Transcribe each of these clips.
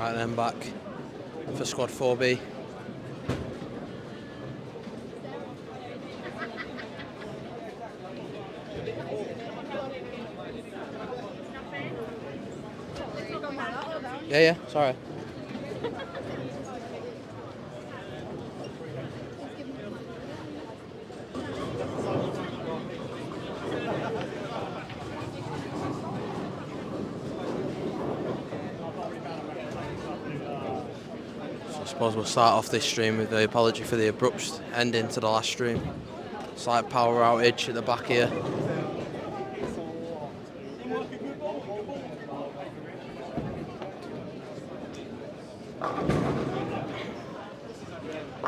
Right then, back for squad 4B. Yeah, sorry. So I suppose we'll start off this stream with the apology for the abrupt ending to the last stream. Slight power outage at the back here.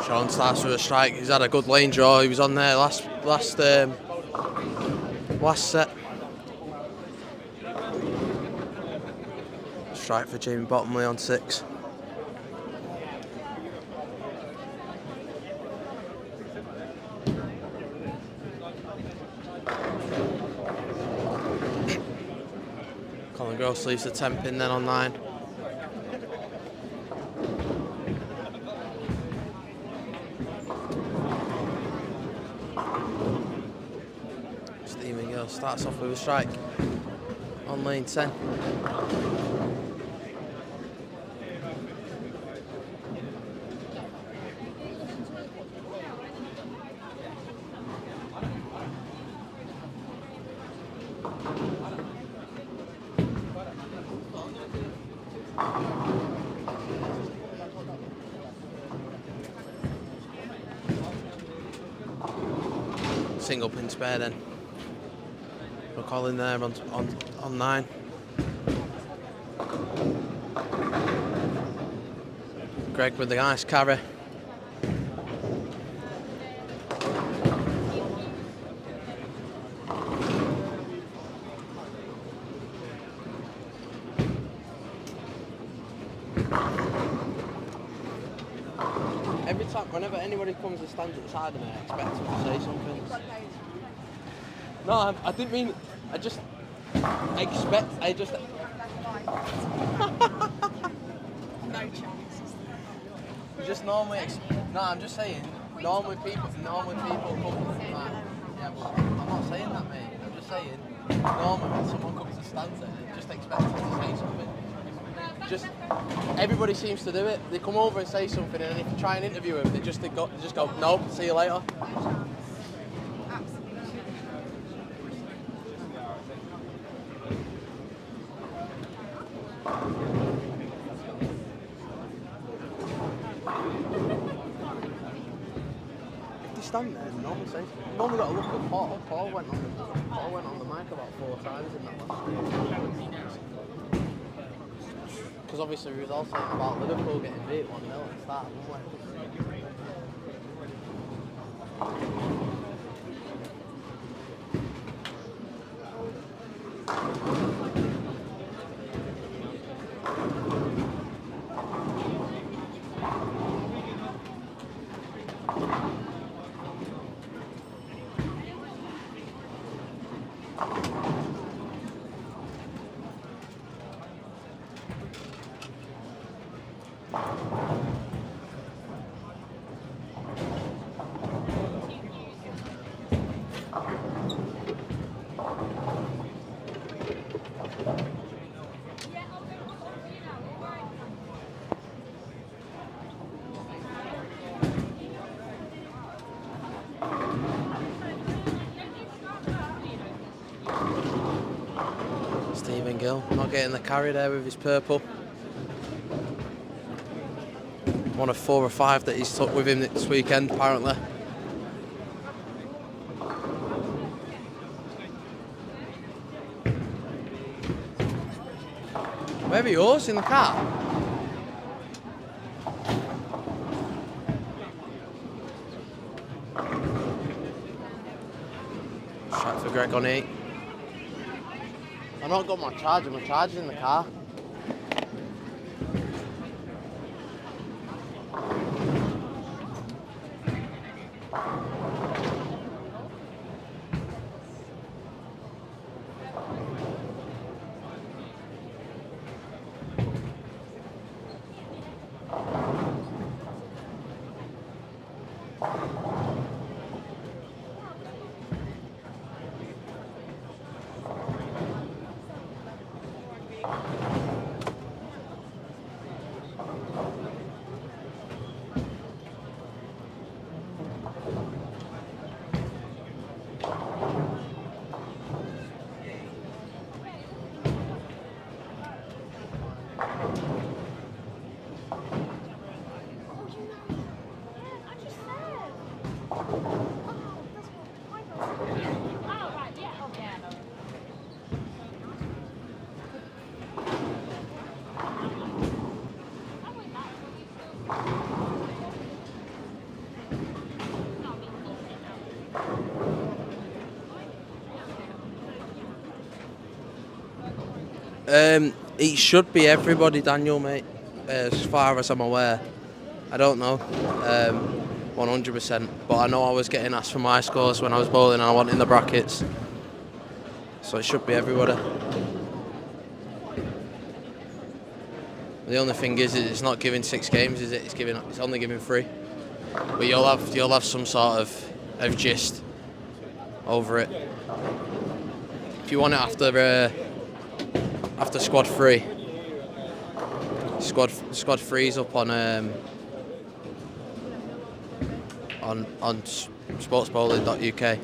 Sean starts with a strike. He's had a good lane draw. He was on there last set. Strike for Jamie Bottomley on 6. Colin Gross leaves the 10 pin then on 9. Stephen Gill starts off with a strike on lane 10. Single pin spare then. We're calling there on 9. Greg with the nice carry. Every time, whenever anybody comes and stands at the side of me, I expect them to say something. No, I didn't mean. I just expect. No chance. Just normally. No, I'm just saying. Normally people come. Right, yeah, but I'm not saying that, mate. I'm just saying. Normally when someone comes and stands there, they just expect them to say something. Just everybody seems to do it. They come over and say something, and if you try and interview them, they just go, no, see you later. If they stand there, normally say. Normally got to look at Paul. Paul went on the mic about 4 times in that last stream. Because obviously we was all saying about Liverpool getting beat 1-0 at the start, weren't we? Stephen Gill not getting the carry there with his purple. One of 4 or 5 that he's took with him this weekend, apparently. Where are yours in the car? Strike for Greg on 8. I've not got my charger's in the car. It should be everybody, Daniel, mate. As far as I'm aware, I don't know, 100%. But I know I was getting asked for my scores when I was bowling, and I want in the brackets. So it should be everybody. The only thing is, it's not giving 6 games, is it? It's only giving 3. But you'll have some sort of gist over it. If you want it after squad 3. Squad 3's up on sportsbowling.uk.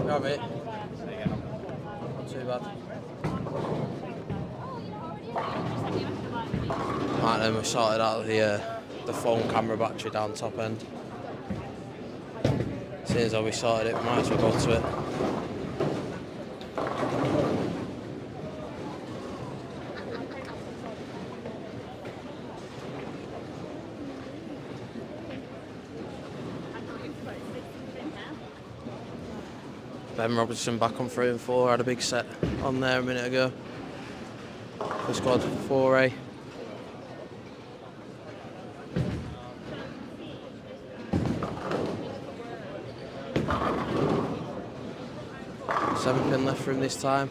Alright, mate. Not too bad. Right then, we sorted out the phone camera battery down top end. Seeing as how we sorted it, we might as well go to it. Ben Robertson back on 3 and 4, had a big set on there a minute ago for squad 4A. Seven pin left for him this time.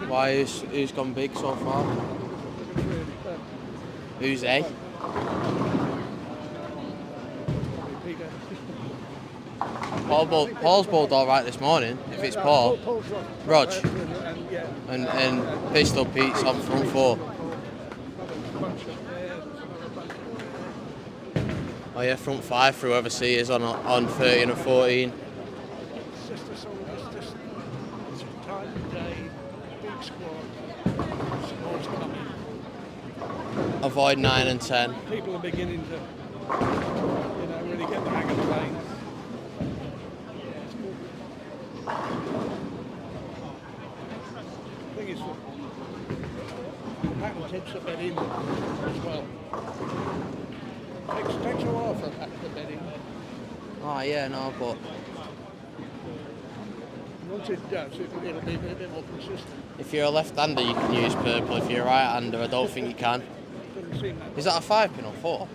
Why? Who's gone big so far? Who's A? Paul's bowled all right this morning. If it's Paul, Rog, and Pistol Pete's on front 4. Oh yeah, front 5 for whoever C is on 13 or 14. avoid 9 and 10. People are beginning to, really get the hang of the lanes. The thing is, pattern tips a bit in as well. Takes a while for a pattern to bed in. Oh yeah, no, but Once it does, it'll be a bit more consistent. if you're a left-hander, you can use purple. If you're a right-hander, I don't think you can. Doesn't seem that. Is that a 5 pin on 4?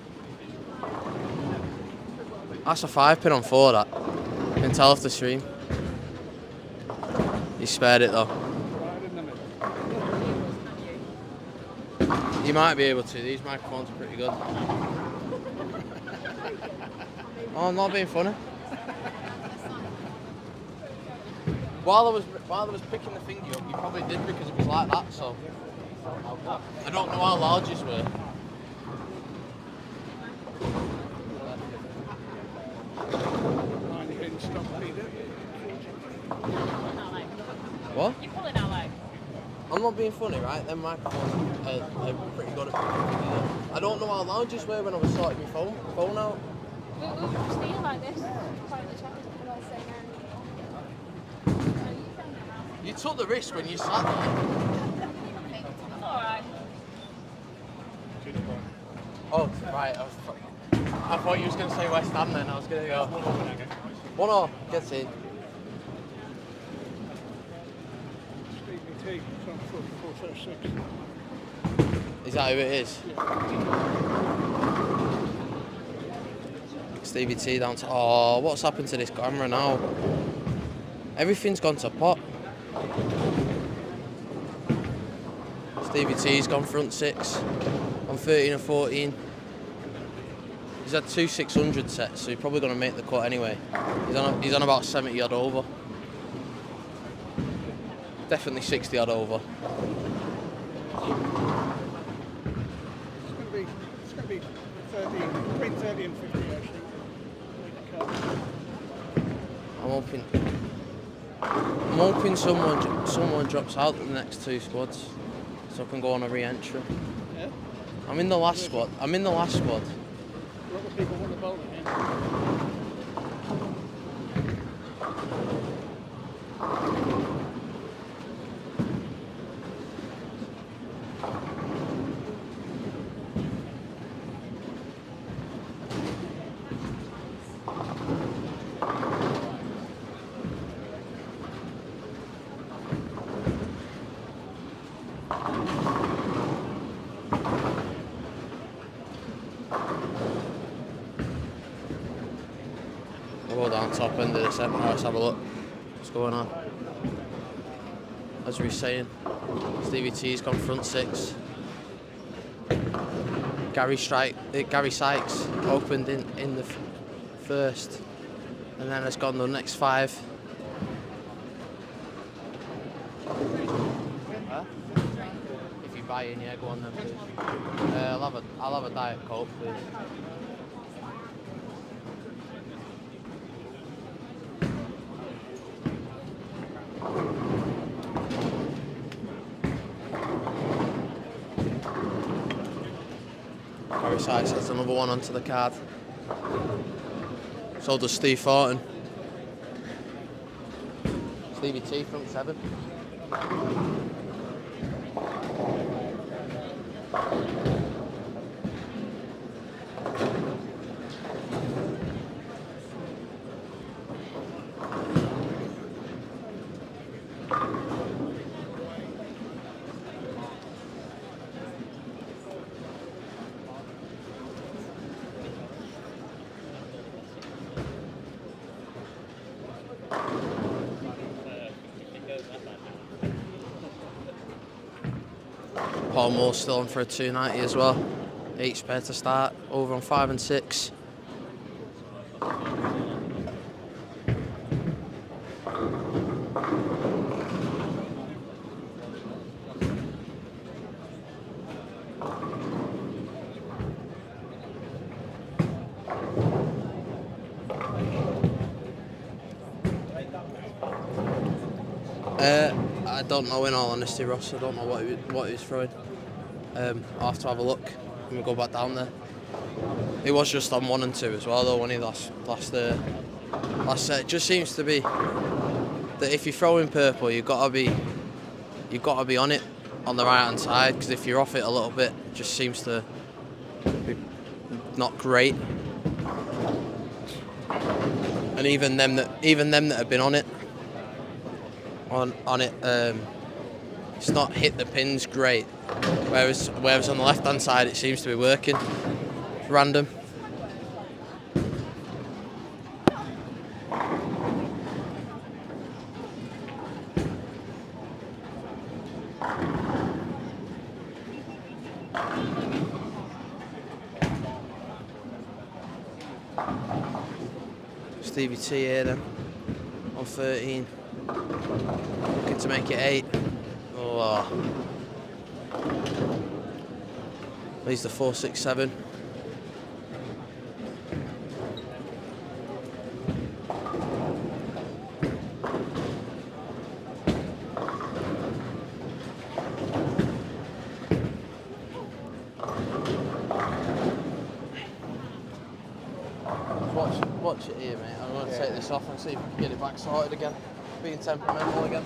That's a 5 pin on 4, that. You can tell off the stream. He spared it though. Right in the middle. You might be able to. These microphones are pretty good. Oh, I'm not being funny. While I was picking the thingy up, you probably did because it was like that. So I don't know how large you were. Mind you didn't stop either. What? You're pulling our leg. I'm not being funny, right? Them microphones are pretty good at picking the thingy up. I don't know how large you were when I was sorting my phone out. We'll just kneel like this. Quietly check it. And I'll say no. You took the risk when you sat there. It's alright. Oh, right. I thought you was going to say West Ham then. I was going to go. 1-0. Get in. Stevie T, it's on foot for first 6. Is that who it is? Stevie T down to... Oh, what's happened to this camera now? Everything's gone to pot. Stevie T's gone front 6 on 13 and 14. He's had 2 600 sets, so he's probably going to make the cut anyway. He's on about 70 odd over. Definitely 60 odd over. It's going to be 30, between 30 and 50 actually. I'm hoping someone drops out the next 2 squads, so I can go on a re-entry. Yeah? I'm in the last squad. A lot of people want to bowl at him. I'll go down top end of the centre. Let's have a look. What's going on? As we were saying, Stevie T's gone front 6. Gary Sykes opened in the first, and then has gone the next 5. Huh? If you buy in, yeah, go on then, please. I'll have a Diet Coke, please. Gary Sykes has another one onto the card. So does Steve Thornton. Stevie T front 7. Paul Moore's still on for a 290 as well. 8 spare to start, over on 5 and 6. I don't know, in all honesty, Ross. I don't know what he was throwing. I'll have to have a look. and we go back down there. It was just on 1 and 2 as well though when he last set. It just seems to be that if you throw in purple, you've got to be on it on the right hand side, because if you're off it a little bit, it just seems to be not great. And even them that have been on it, it's not hit the pins great. Whereas on the left hand side, it seems to be working. It's random. Stevie T here then, on 13, looking to make it 8. Oh. He's the 4.67. Watch it here, mate. I'm going to take this off and see if we can get it back sorted again. Being temperamental again.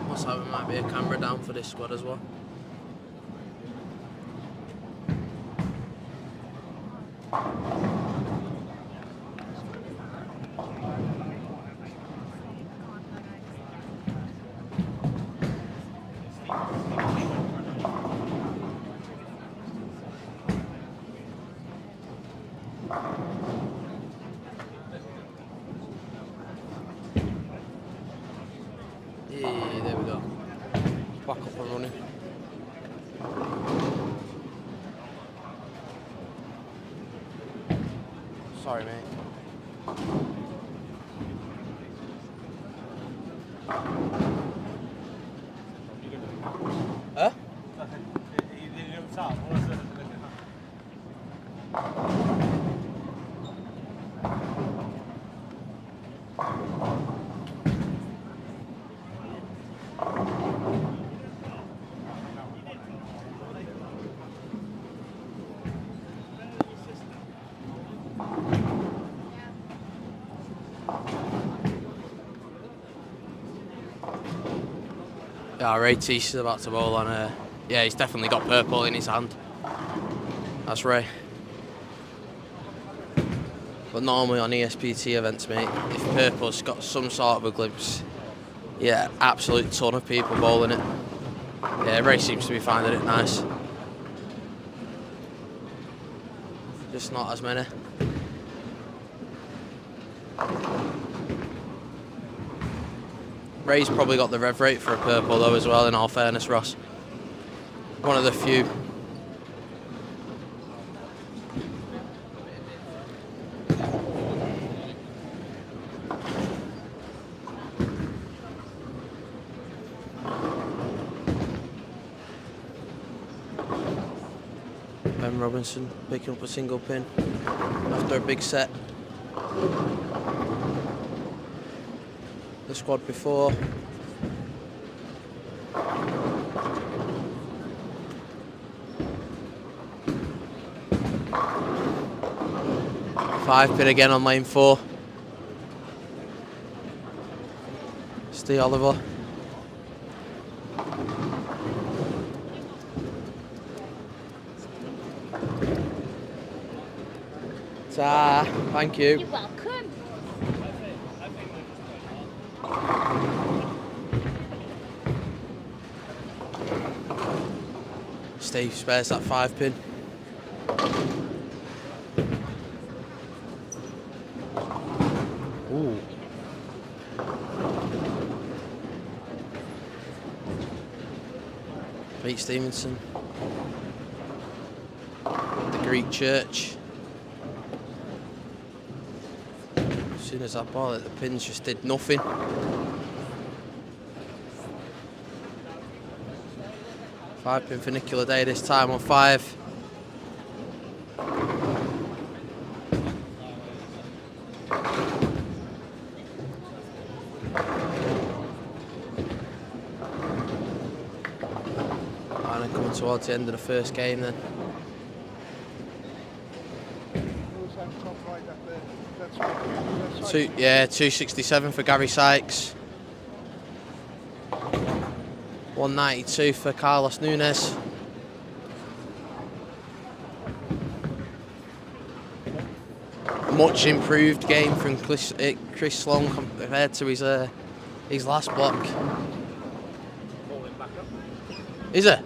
Looks like there might be a camera down for this squad as well. Yeah, there we go. Back up and running. Sorry, mate. Huh? Yeah, Ray Teese is about to bowl on. Yeah, he's definitely got purple in his hand. That's Ray. But normally on ESPT events, mate, if purple's got some sort of a glimpse, yeah, absolute ton of people bowling it. Yeah, Ray seems to be finding it nice. Just not as many. Ray's probably got the rev rate for a purple though as well, in all fairness, Ross. One of the few. Ben Robinson picking up a single pin after a big set. The squad before 5 pin again on lane 4. Steve Oliver. Ta, thank you. You're welcome. Steve spares that 5 pin. Ooh. Pete Stevenson. The Greek Church. As soon as I bought it, the pins just did nothing. Five pin for Nicola Day this time on 5. And then coming towards the end of the first game then. Yeah, 267 for Gary Sykes. 192 for Carlos Nunes. Much improved game from Chris Sloan compared to his last block. Is it?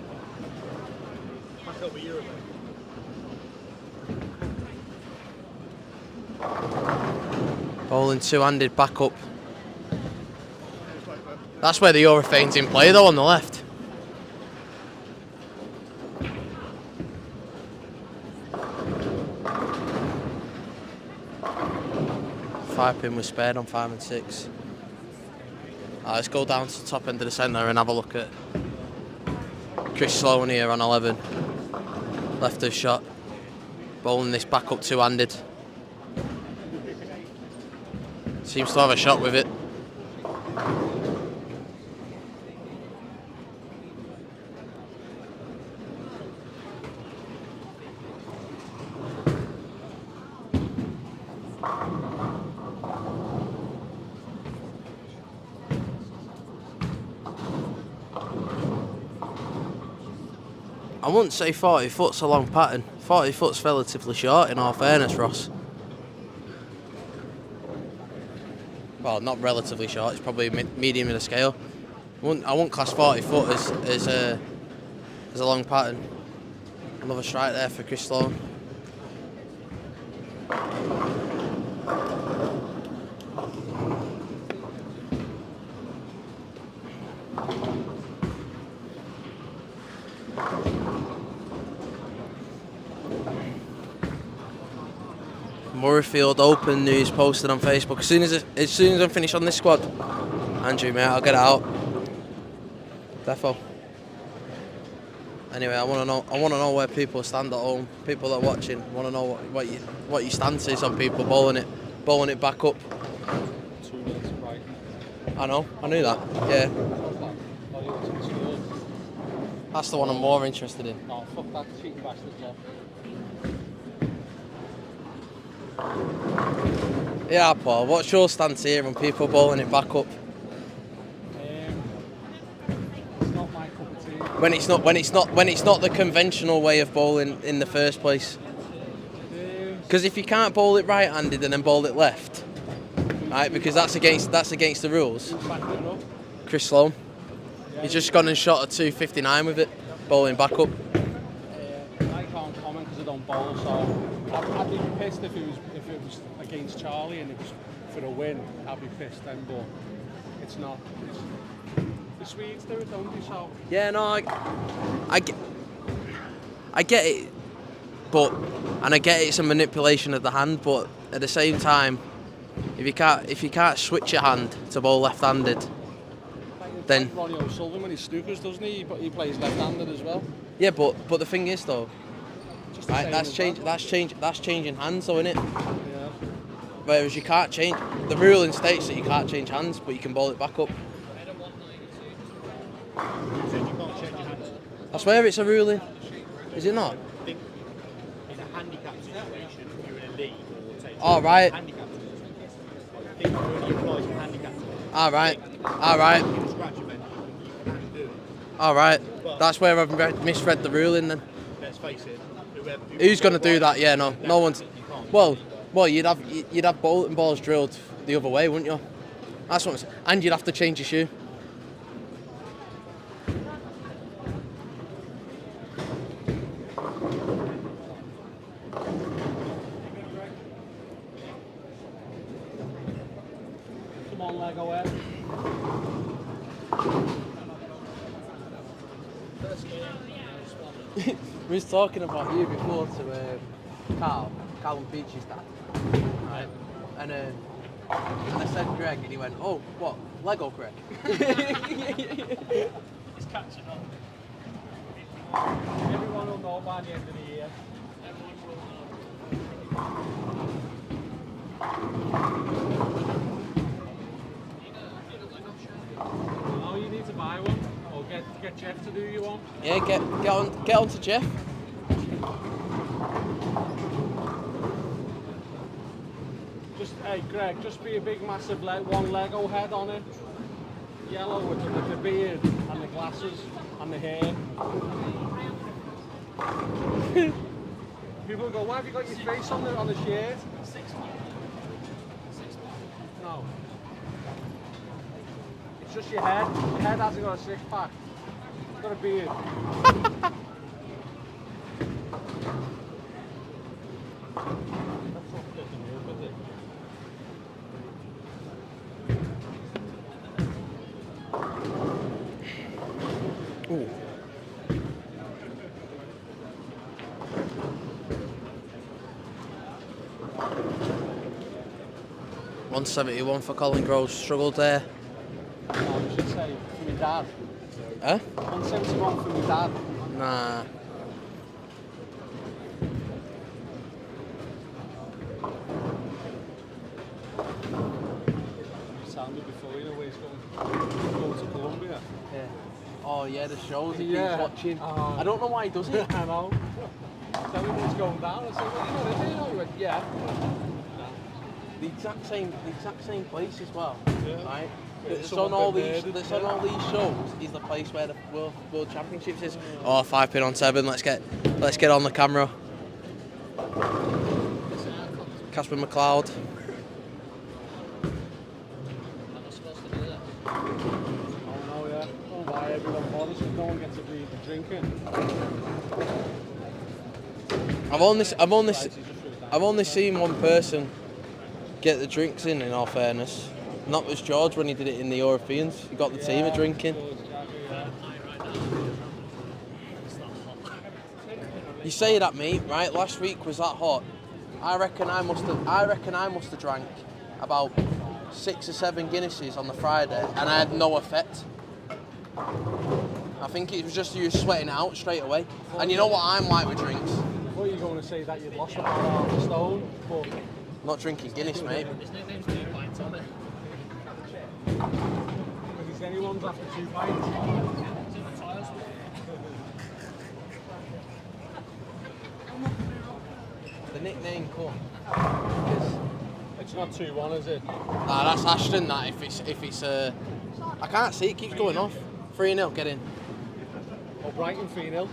Bowling two-handed back up. That's where the Eurofein's in play though, on the left. Five pin was spared on 5 and 6. Let's go down to the top end of the centre and have a look at Chris Sloan here on 11. Left of shot. Bowling this back up two-handed. Seems to have a shot with it. I wouldn't say 40 foot's a long pattern. 40 foot's relatively short in all fairness, Ross. Well, not relatively short, it's probably medium in the scale. I wouldn't class 40 foot as a long pattern. Another strike there for Chris Sloan. Murrayfield Open news posted on Facebook. As soon as I'm finished on this squad, Andrew, mate, I'll get it out. Defo. Anyway, I want to know where people stand at home. People that are watching want to know what your stance is on people bowling it back up. 2 minutes right. I know, I knew that. Yeah, that's the one I'm more interested in. No, fuck that cheating bastard, Jeff. Yeah, Paul. What's your stance here on people bowling it back up? It's not my cup of tea. When it's not the conventional way of bowling in the first place. Because if you can't bowl it right-handed and then bowl it left, right? Because that's against the rules. Chris Sloan. He's just gone and shot a 259 with it, bowling back up. I can't comment because I don't bowl, so I'd be pissed if it was against Charlie and it was for a win. I'd be pissed then, but it's not. The Swedes do it, don't they? So Yeah, no, I get it, but I get it's a manipulation of the hand, but at the same time, if you can't switch your hand to bowl left-handed, then Ronnie O'Sullivan when he snookers, doesn't he? But he plays left-handed as well. yeah, but the thing is though, Just the right, same that's changing hands though, innit? Yeah. Whereas you can't change, the ruling states that you can't change hands, but you can bowl it back up. I swear it's a ruling. Is it not? In a handicap situation, if you're in a league or take All right. Handicap. People only applies for handicap. All right. All right. You can scratch a bench. You can do it. All right. That's where I've misread the ruling then. Let's face it. Who's going to do that? Yeah, no one's. You can't. Well, you'd have bowling balls drilled the other way, wouldn't you? That's what I'm saying. And you'd have to change your shoe. Come on, Lego Ed. We was talking about you before to Carl and Peachy's dad, right? And I said Greg, and he went, "Oh, what? Lego Greg?" He's catching up. Everyone will know by the end of the year. Oh, you need to buy one, or get Jeff to do you one. Yeah, get on to Jeff. Hey Greg, just be a big massive one Lego head on it. Yellow with the beard and the glasses and the hair. People go, why have you got your face on the shirt? 6 months. 6 months. No. It's just your head. Your head hasn't got a six pack. It's got a beard. That's not fitting you, is it? Ooh. $171 for Colin Groves. Struggled there. No, you should say for my dad. Huh? 171 for my dad. Nah. You sounded before, you know where he's going to Colombia. Yeah. Oh yeah, the shows he Yeah. keeps watching. Oh. I don't know why he does it. I know. Tell me what's going down. I said, well, you know, they know. He went, yeah. The exact same place as well, Yeah. right? Yeah, That's someone on all got these. murdered, That's on yeah. all these shows. Is the place where the World Championships is. Oh, 5 pin on 7. Let's get on the camera. Casper McLeod. Oh no, yeah. Oh, why everyone bothers because no one gets to be drinking. I've only seen one person get the drinks in all fairness. And that was George when he did it in the Europeans. He got the team a drinking. You say that, mate, right? Last week was that hot. I reckon I must have drank about 6 or 7 Guinnesses on the Friday, and I had no effect. I think it was just you sweating it out straight away. And you know what I'm like with drinks? I thought you were going to say that you'd lost about half a stone, but Not drinking Guinness, mate. His nickname's 2 pints on it. if there's anyone's after 2 pints. The nickname come. It's not 2-1, is it? Nah, that's Ashton. That if it's I can't see. It keeps going off. 3-0. Get in. Oh, Brighton 3-0.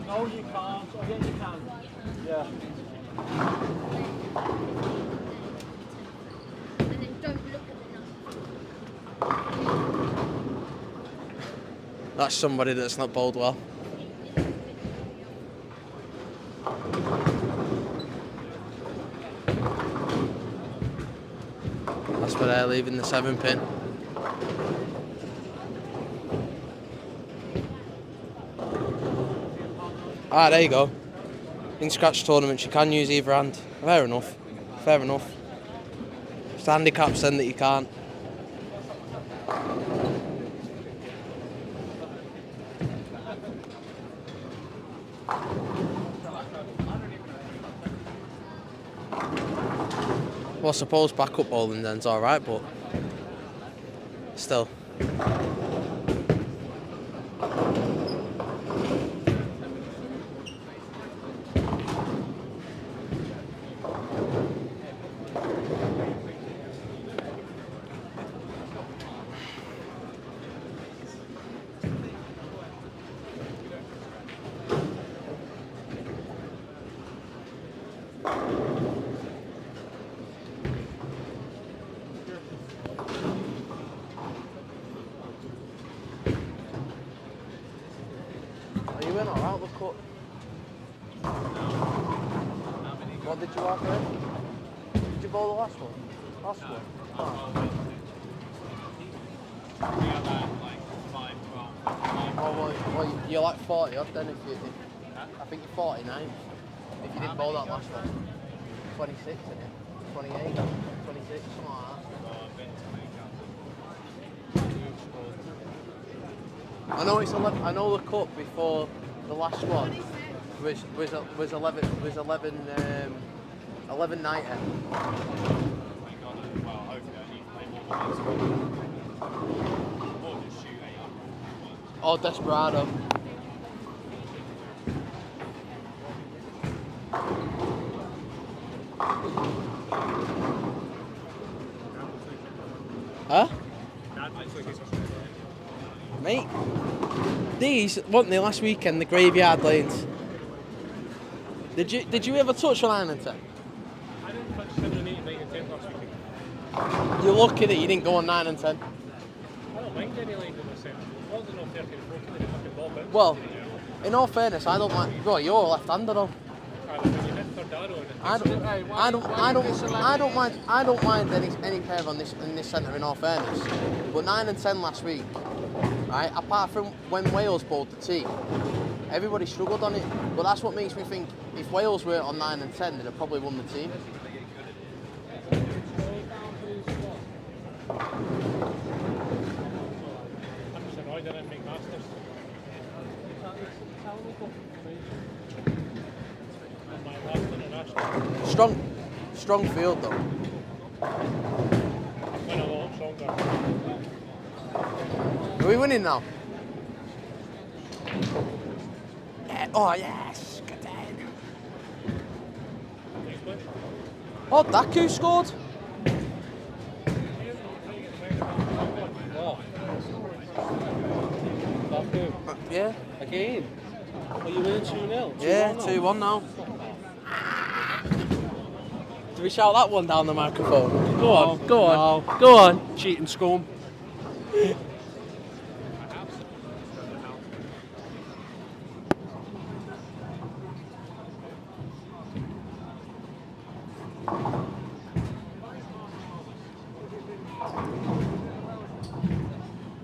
No, you can't. Oh, yeah, you can. Yeah. And then don't look at the number. That's somebody that's not bowled well. That's where they're leaving the 7 pin. Ah, there you go. In scratch tournaments, you can use either hand. Fair enough. Fair enough. It's the handicaps then that you can't. Well, I suppose backup bowling then's alright, but still. went alright, the cut. What did you have there? Did you bowl the last one? Last one? Oh. Well, you're like 40 odd then if I think you're 49 if you didn't bowl that last one. 26 isn't it? 28, 26, something like that. I know it's 11, I know the cut before the last one was 1190. Oh, Desperado. Huh? Mate, these weren't they last weekend, the graveyard lanes. Did you ever touch 9 and 10? I didn't touch 7 and 8 and 9 and 10 last weekend. You're lucky that you didn't go on 9 and 10. I don't mind any lane in myself. As long as there's no 13 and 14, then fucking bob it. Well, in all fairness, I don't mind. Bro, you're left-handed though. I don't mind any pair on this in this centre in all fairness. But 9 and 10 last week, right? Apart from when Wales bowled the team, everybody struggled on it. But that's what makes me think if Wales were on 9 and 10, they'd have probably won the team. I'm just annoyed I didn't make Masters. My last international. Strong field though. Went a lot stronger. Are we winning now? Yeah. Oh yes. Good day. Next one. Oh, Daku scored. Oh. Daku. Yeah. Again. Are you winning 2-0? Yeah, 2-1 now. Do we shout that one down the microphone? Go on, go on, go on. Cheating scum.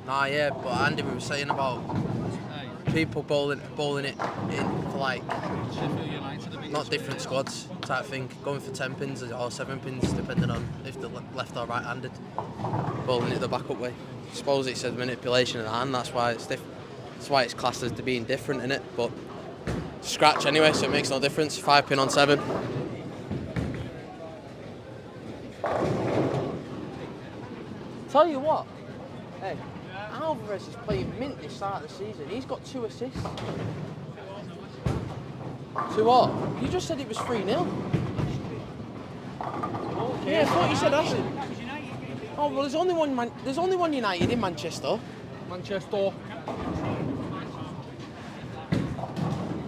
Nah, yeah, but Andy, we were saying about people bowling it in for like not different squads type thing, going for 10 pins or 7 pins depending on if they're left or right-handed, bowling it the backup way. I suppose it's a manipulation of the hand, that's why it's that's why it's classed as being different in it, but scratch anyway, so it makes no difference. 5 pin on 7. Tell you what, hey, Alvarez is playing mint this start of the season. He's got 2 assists. 2 what? You just said it was 3-0. Yeah, I thought you said that. Oh well, there's only one United in Manchester. Manchester.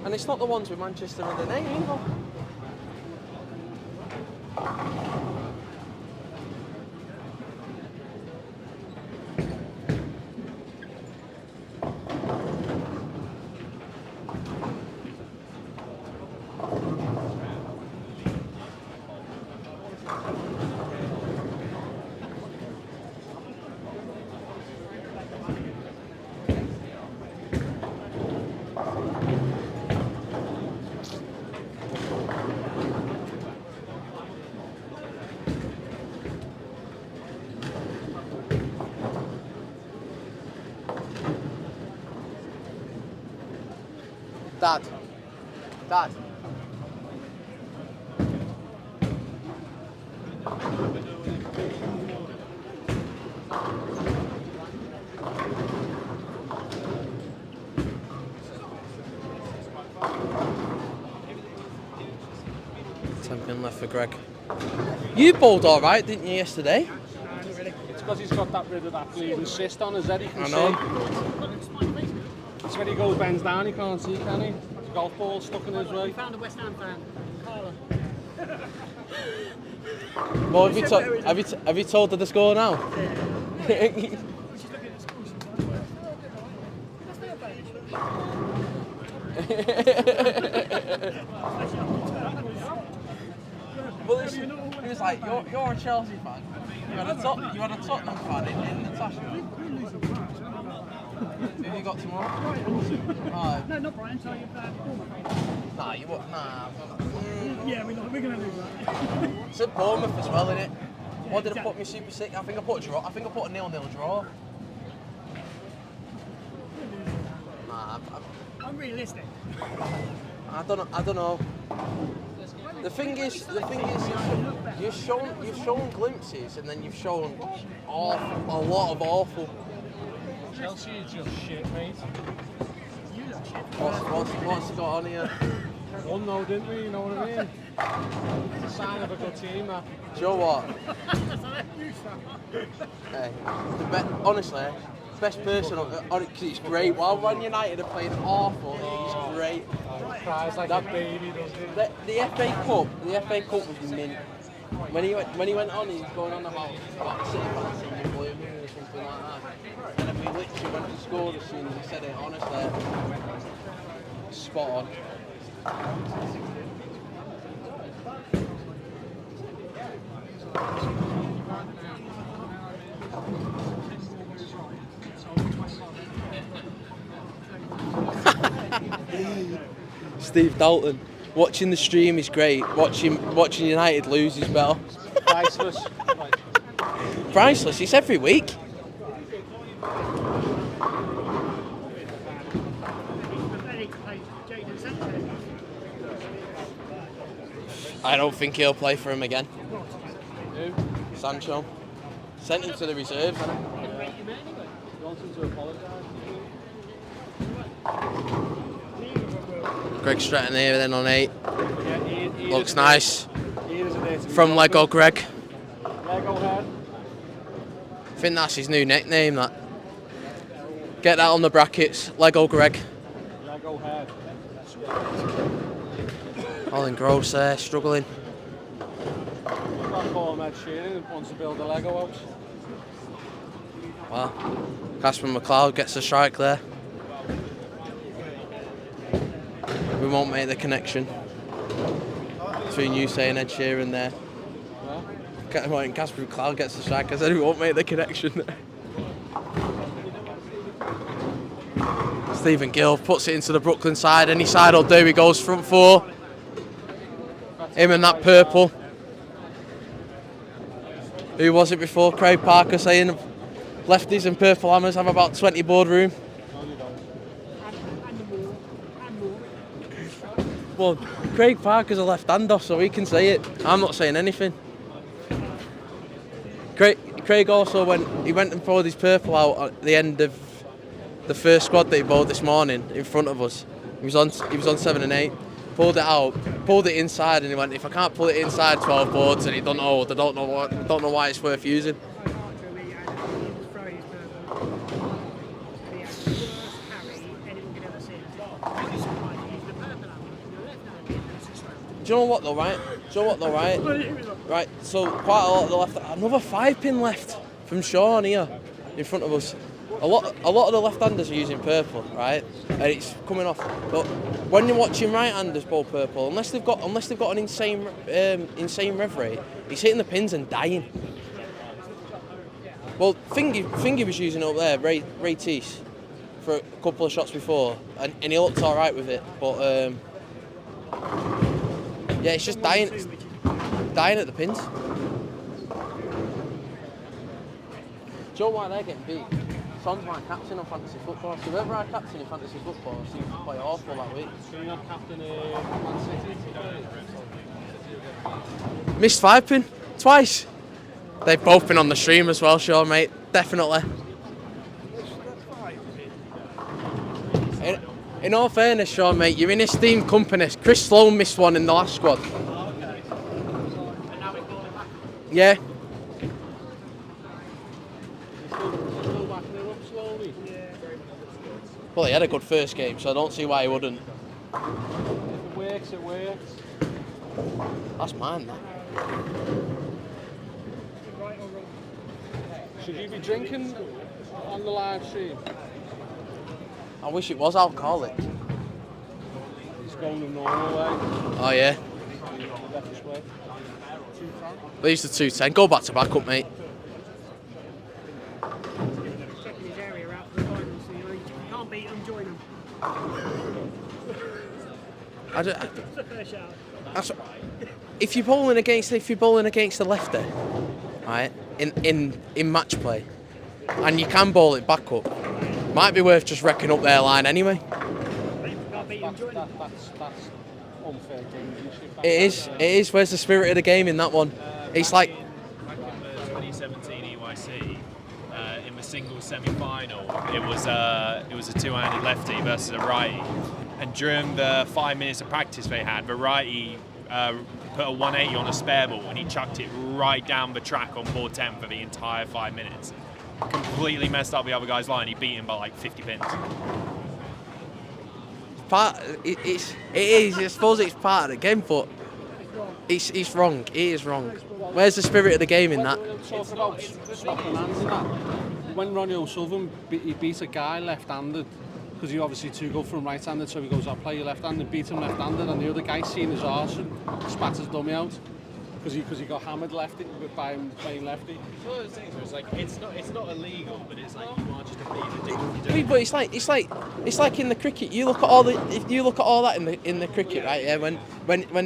And it's not the ones with Manchester in the name either. Dad. Champion left for Greg. You bowled all right, didn't you, yesterday? It's because he's got that rid of that bleeding cyst on his head, he can I know. see. It's when he goes bends down, he can't see, can he? There's a golf ball stuck in his way. We found a West Ham fan, Carla. Well, have you told her the score now? Well, it was like you're a Chelsea fan. You had a Tottenham fan in Natasha. Who you got tomorrow? No, not Brian. Tell you about Nah, you what? Nah. Yeah, we're gonna lose that. It's at Bournemouth as well, innit? What did I put me super sick? I think I put a draw. I think I put a 0-0 draw. Nah, I'm realistic. I don't know. The thing is, you've shown glimpses, and then you've shown a lot of awful. Chelsea is just shit, mate. What's got on here? Won though, didn't we? You know what I mean? It's a sign of a good team, that. Do you know what? Hey, honestly, best person on it, because it's great. While Man United are playing awful, he's great. He cries like a baby, doesn't he? The FA Cup was mint. When he went on, he was going on about City fans singing Blue Moon or something like that. And then we literally went to score as soon as he said it. Honestly, spot on. Steve Dalton, watching the stream is great. Watching United lose is better. Priceless. Priceless. It's every week. I don't think he'll play for him again. Who? Sancho. Sent him to the reserves, hasn't he? He wants him to apologise. Greg Stratton here then on 8. Yeah, he Looks nice. Ian is a day to be From welcome. Lego Greg. Lego head. I think that's his new nickname, that. Get that on the brackets. Lego Greg. Lego head. All engrossed there, struggling. You can't call him Ed Sheeran and wants to build a Lego house. Wow. Casper McLeod gets a strike there. We won't make the connection between you saying Ed Sheeran there. When Casper McLeod gets a strike, I said we won't make the connection there. Stephen Gill puts it into the Brooklyn side. Any side will do. He goes front four. Him and that purple. Who was it before? Craig Parker saying lefties and purple hammers have about 20 boardroom. Well, Craig Parker's a left-hander, so he can say it. I'm not saying anything. Craig also went and poured his purple out at the end of the first squad that he bowled this morning in front of us. He was on 7 and 8. Pulled it out, pulled it inside, and he went, if I can't pull it inside 12 boards and he don't know, I don't know why it's worth using. Do you know what though, right? Right, so quite a lot of the left, another 5-pin left from Sean here in front of us. A lot of the left-handers are using purple, right? And it's coming off. But when you're watching right-handers bowl purple, unless they've got an insane rev rate, he's hitting the pins and dying. Well, Fingy was using it up there, Ray Teese, for a couple of shots before, and he looked all right with it. But yeah, it's just dying at the pins. Do you know why they're getting beat? Son's my captain on fantasy football. So whoever I captain in fantasy football seems to play awful that week. So you're not captain Man City today? Missed 5-pin twice. They've both been on the stream as well, Sean, mate. Definitely. In all fairness, Sean, mate, you're in esteemed company. Chris Sloan missed one in the last squad. Yeah. Well, he had a good first game, so I don't see why he wouldn't. If it works, it works. That's mine, that. Should you be drinking on the live stream? I wish it was alcoholic. going the normal way. Oh yeah. Left this way. These are 210. Go back to back up, mate. Checking his area out for the finals, so you can't beat them, join them. It's the first shout. If you're bowling against the lefty, right, in match play, and you can bowl it back up, might be worth just wrecking up their line anyway. Can't beat them, join them. That's unfair gamesmanship. It is. Where's the spirit of the game in that one? It's like Back in the 2017 EYC, in the singles semi-final, it was a two-handed lefty versus a righty, and during the 5 minutes of practice they had, the righty put a 180 on a spare ball and he chucked it right down the track on ball 10 for the entire 5 minutes. Completely messed up the other guy's line. He beat him by like 50 pins. it is. I suppose it's part of the game, but it's wrong. It is wrong. Where's the spirit of the game in that? Talk about swapping hands and that. When Ronnie O'Sullivan he beat a guy left-handed, because he obviously too good from right-handed, so he goes, I'll play you left-handed, beat him left-handed, and the other guy seen his arse and spat his dummy out because he got hammered lefty by him playing lefty. It's one of those things where it's like it's not illegal, but it's like you are just a being ridiculous. You don't. But it's like in the cricket. You look at all that in the cricket, right? Yeah, when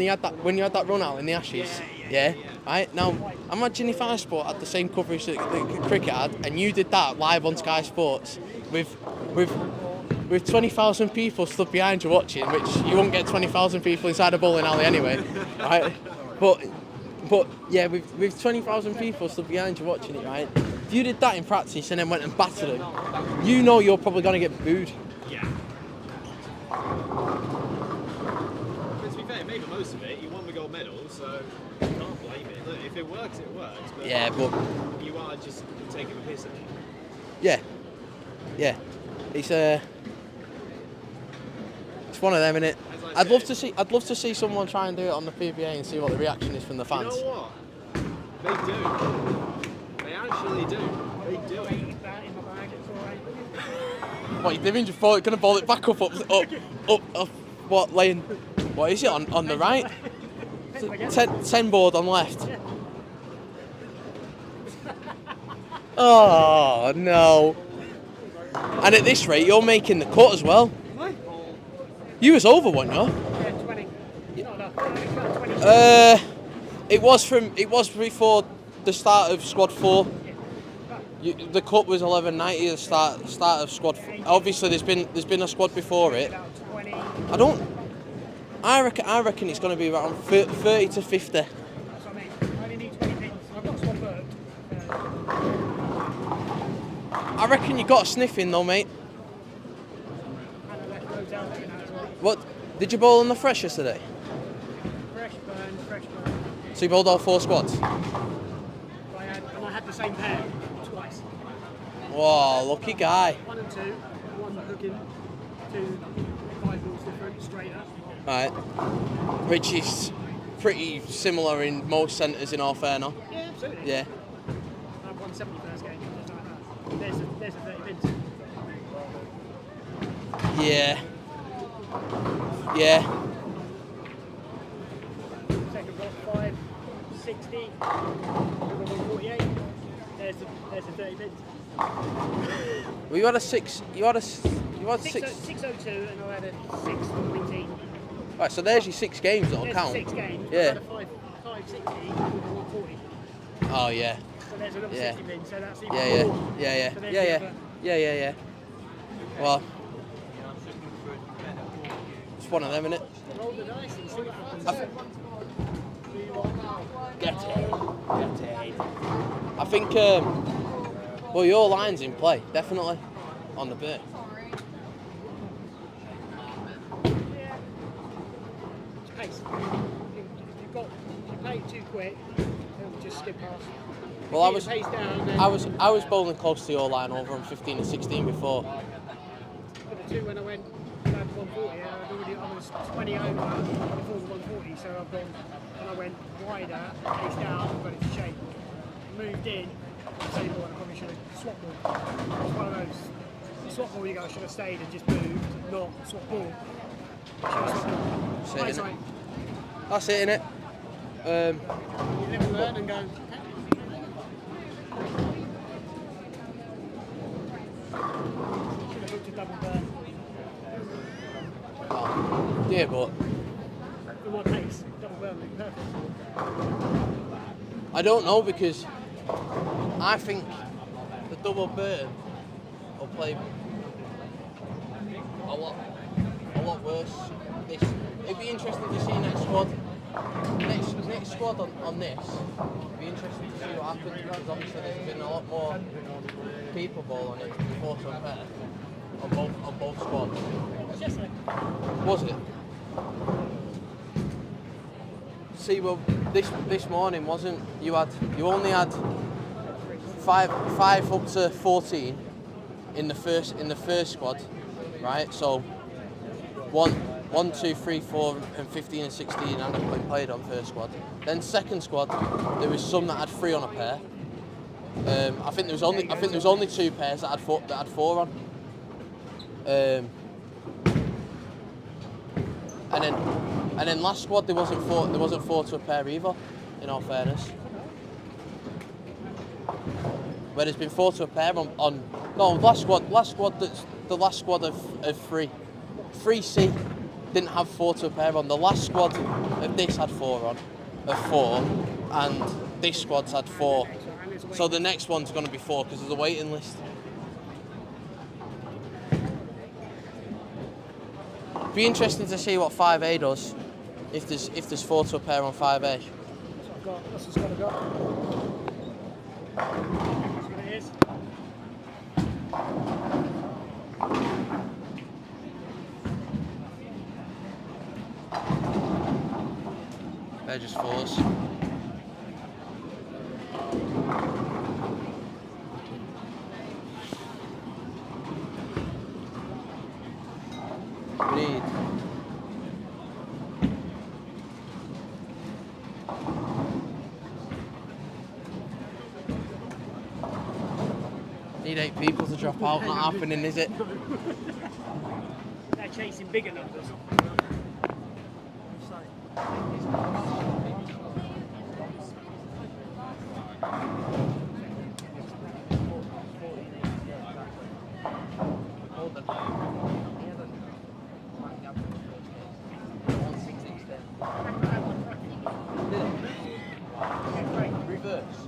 you had that run out in the Ashes, yeah. Right now, imagine if our sport had the same coverage that the cricket had, and you did that live on Sky Sports with 20,000 people stood behind you watching, which you won't get 20,000 people inside a bowling alley anyway, right? But yeah, with 20,000 people stood behind you watching it, right? If you did that in practice and then went and battered them, you know you're probably going to get booed. Yeah. But to be fair, you made the most of it. You won the gold medal, so you can't blame it. Look, if it works, it works. But Yeah, but you are just taking the piss at it. yeah, it's one of them, innit? I'd love to see someone try and do it on the PBA and see what the reaction is from the fans. You know what? They do. They actually do. They do it. What, you're doing? Just going to ball it back up, what lane? What is it on the right? 10 board on left. Oh no! And at this rate, you're making the cut as well. You was over one, no? Yeah, 20. Not enough. 20. It was before the start of squad 4. The cut was 1190. The start of squad 4. Obviously, there's been a squad before it. About 20. I reckon it's going to be around 30 to 50. That's what I mean. I only need 20 pins. I've got swap booked. I reckon you got a sniff in though, mate. And I left loads out there now as well. What did you bowl on the fresh yesterday? Fresh burn. So you bowled all 4 squads. I had the same pair twice. Whoa, lucky guy. 1 and 2. 1 hooking. 2 5 balls different, straight up. Right, which is pretty similar in most centres in all fairness. Yeah, absolutely. Yeah. I've won 70 first game, just like that. There's a 30 pins. Yeah. Yeah. Second block 5, 60. Number 148. There's the 30 pins. Well, you had a 6. You had 6. 602 and I had a 618. Right, so there's your 6 games that'll There's count. 6 games. Yeah. I had a 560 with a 140. Oh yeah. So there's another Yeah. 60 pins. So that's even Yeah. more. Yeah. So there's the other- Yeah. Well, it's one of them, innit? Roll the dice and see what happens. I think, well, your line's in play, definitely, on the bit. Pace. If you play it too quick, it'll just skip past. Well, Keep the pace down, then I was bowling close to your line over on 15 and 16 before. for the 2 when I went down to 140, I was 20 over before the 140, so I've gone and I went wider, pace down, got it to shape. Moved in, same ball, I probably should have swapped ball. It's one of those swap ball you go, I should have stayed and just moved, not swap ball. That's it, Hindsight. innit? That's it, innit? You live and learn and go, okay. Should have booked a double burn. Oh, yeah, but In my case, double burn would be perfect. I don't know because I think the double burn will play a lot worse. It'd be interesting to see next squad. Next squad on this. It'd be interesting to see what happens because obviously there's been a lot more people ball on it before to a pair on both squads. Was it? See, well, this morning wasn't. You only had five up to 14 in the first squad, right? So 1, 2, 3, 4, and 15 and 16 hadn't been played on first squad. Then second squad, there was some that had 3 on a pair. I think there was only 2 pairs that had 4 on. And then last squad there wasn't 4 to a pair either, in all fairness. Where there's been 4 to a pair on last squad that's the last squad of 3. 3C didn't have 4 to a pair on. The last squad of this had 4 on, 4, and this squad's had 4. So the next one's going to be 4 because there's a waiting list. Be interesting to see what 5A does if there's 4 to a pair on 5A. That's what's got to go. That's what it is. They're just 4s. We need 8 people to drop out. Not happening, is it? They're chasing bigger numbers. Reverse.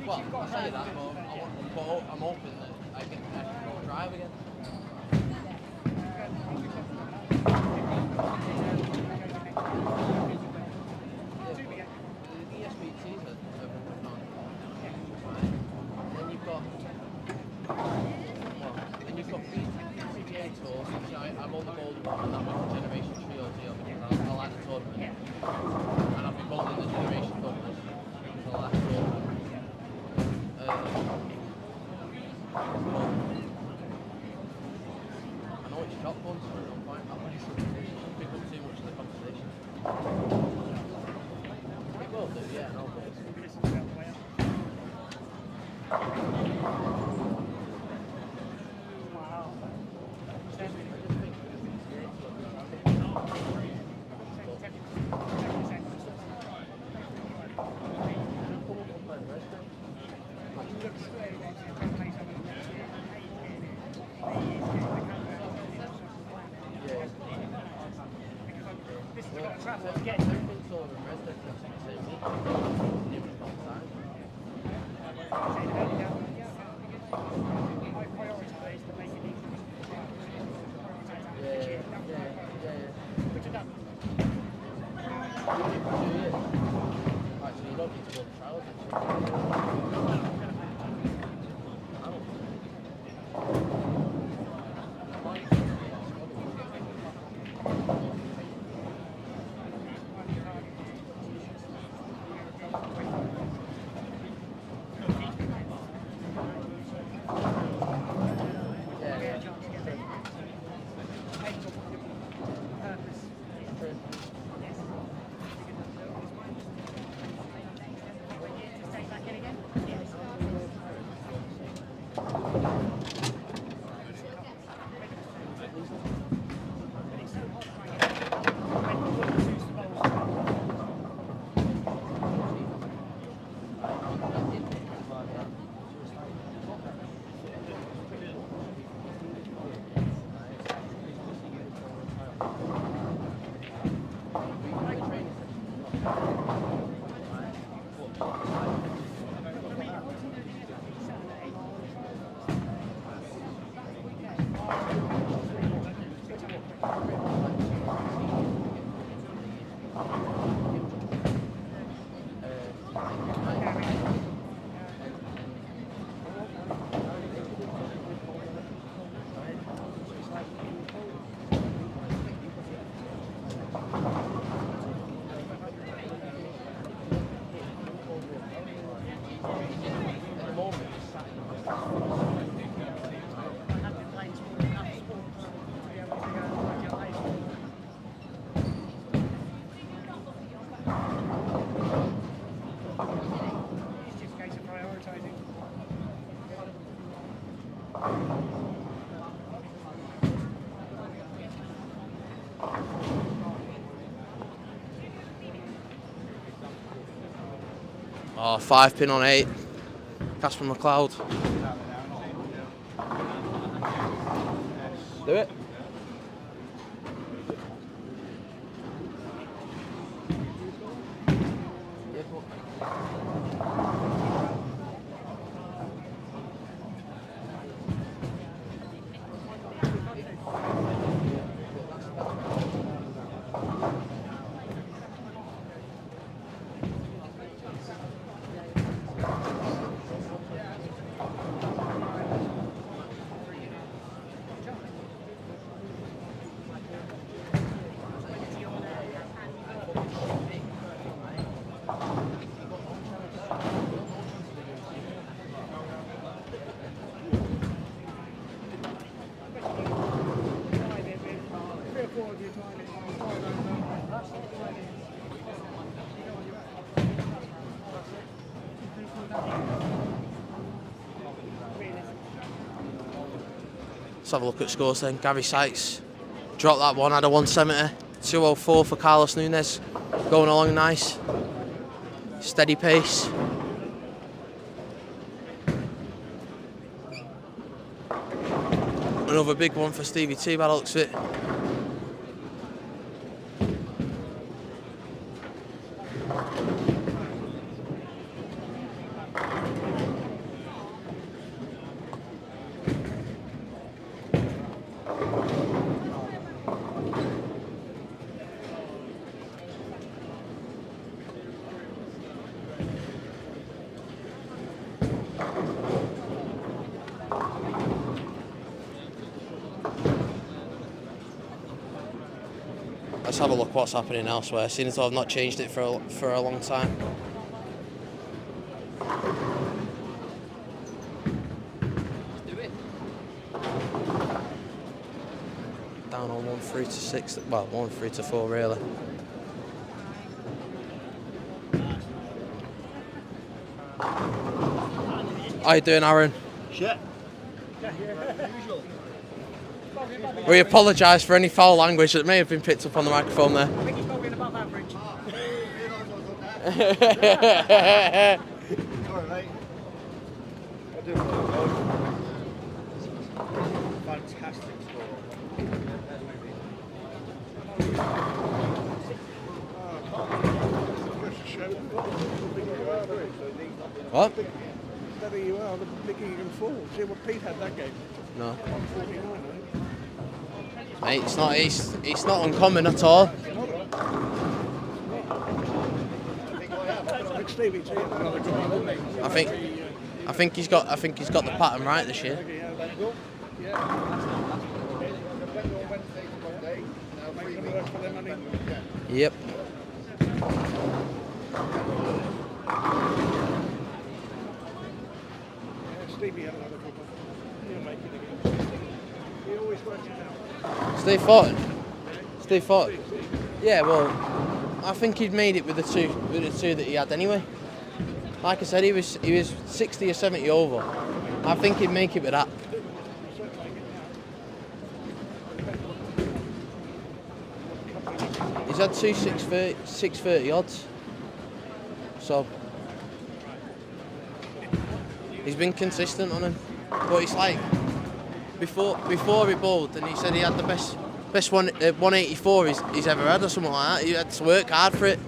Well, I say that, but I'm hoping that I can go and drive again. The ESBTs are moving on. Right. And then you've got, PGA Tours, which I'm on the gold one, and that was the Generation Trio deal because I like the tournament. And I've been bowling the Generation doubles for the last tournament. I know it's shot buns, but I don't find that much pick up too much of the conversation. It will do, yeah, no, but travel to get to. Everything's sort of in resident, that's the same week. Different all the time. I prioritise to make it easy. Which I've done. Actually, you don't need to go to trials. Oh, 5 pin on 8. Casper McLeod. Do it. Let's have a look at scores then. Gary Sykes dropped that one, had a 170. 204 for Carlos Nunez. Going along nice. Steady pace. Another big one for Stevie T by the looks of it. Let's have a look what's happening elsewhere, seeing as though I've not changed it for a long time. Down on 1-3 to 6, well 1-3 to 4 really. How you doing, Aaron? Shit. We apologise for any foul language that may have been picked up on the microphone there. I think he's probably above average. Sorry, mate. I do apologise. Fantastic score. What? The better you are, the bigger you can fall. See what Pete had that game? No. 149, Mate, it's not uncommon at all. I think Stevie T had another good one, didn't he? I think he's got the pattern right this year. Okay, yeah, that's good. Yeah. Make them work for their money. Yep. Yeah, Stevie had another good one. He'll make it again. He always works it out. Steve Fortin. Steve Fortin. Yeah, well, I think he'd made it with the two that he had anyway. Like I said, he was 60 or 70 over. I think he'd make it with that. He's had 630 odds. So he's been consistent on him. But it's like before he bowled, and he said he had the best 184 he's ever had or something like that. He had to work hard for it.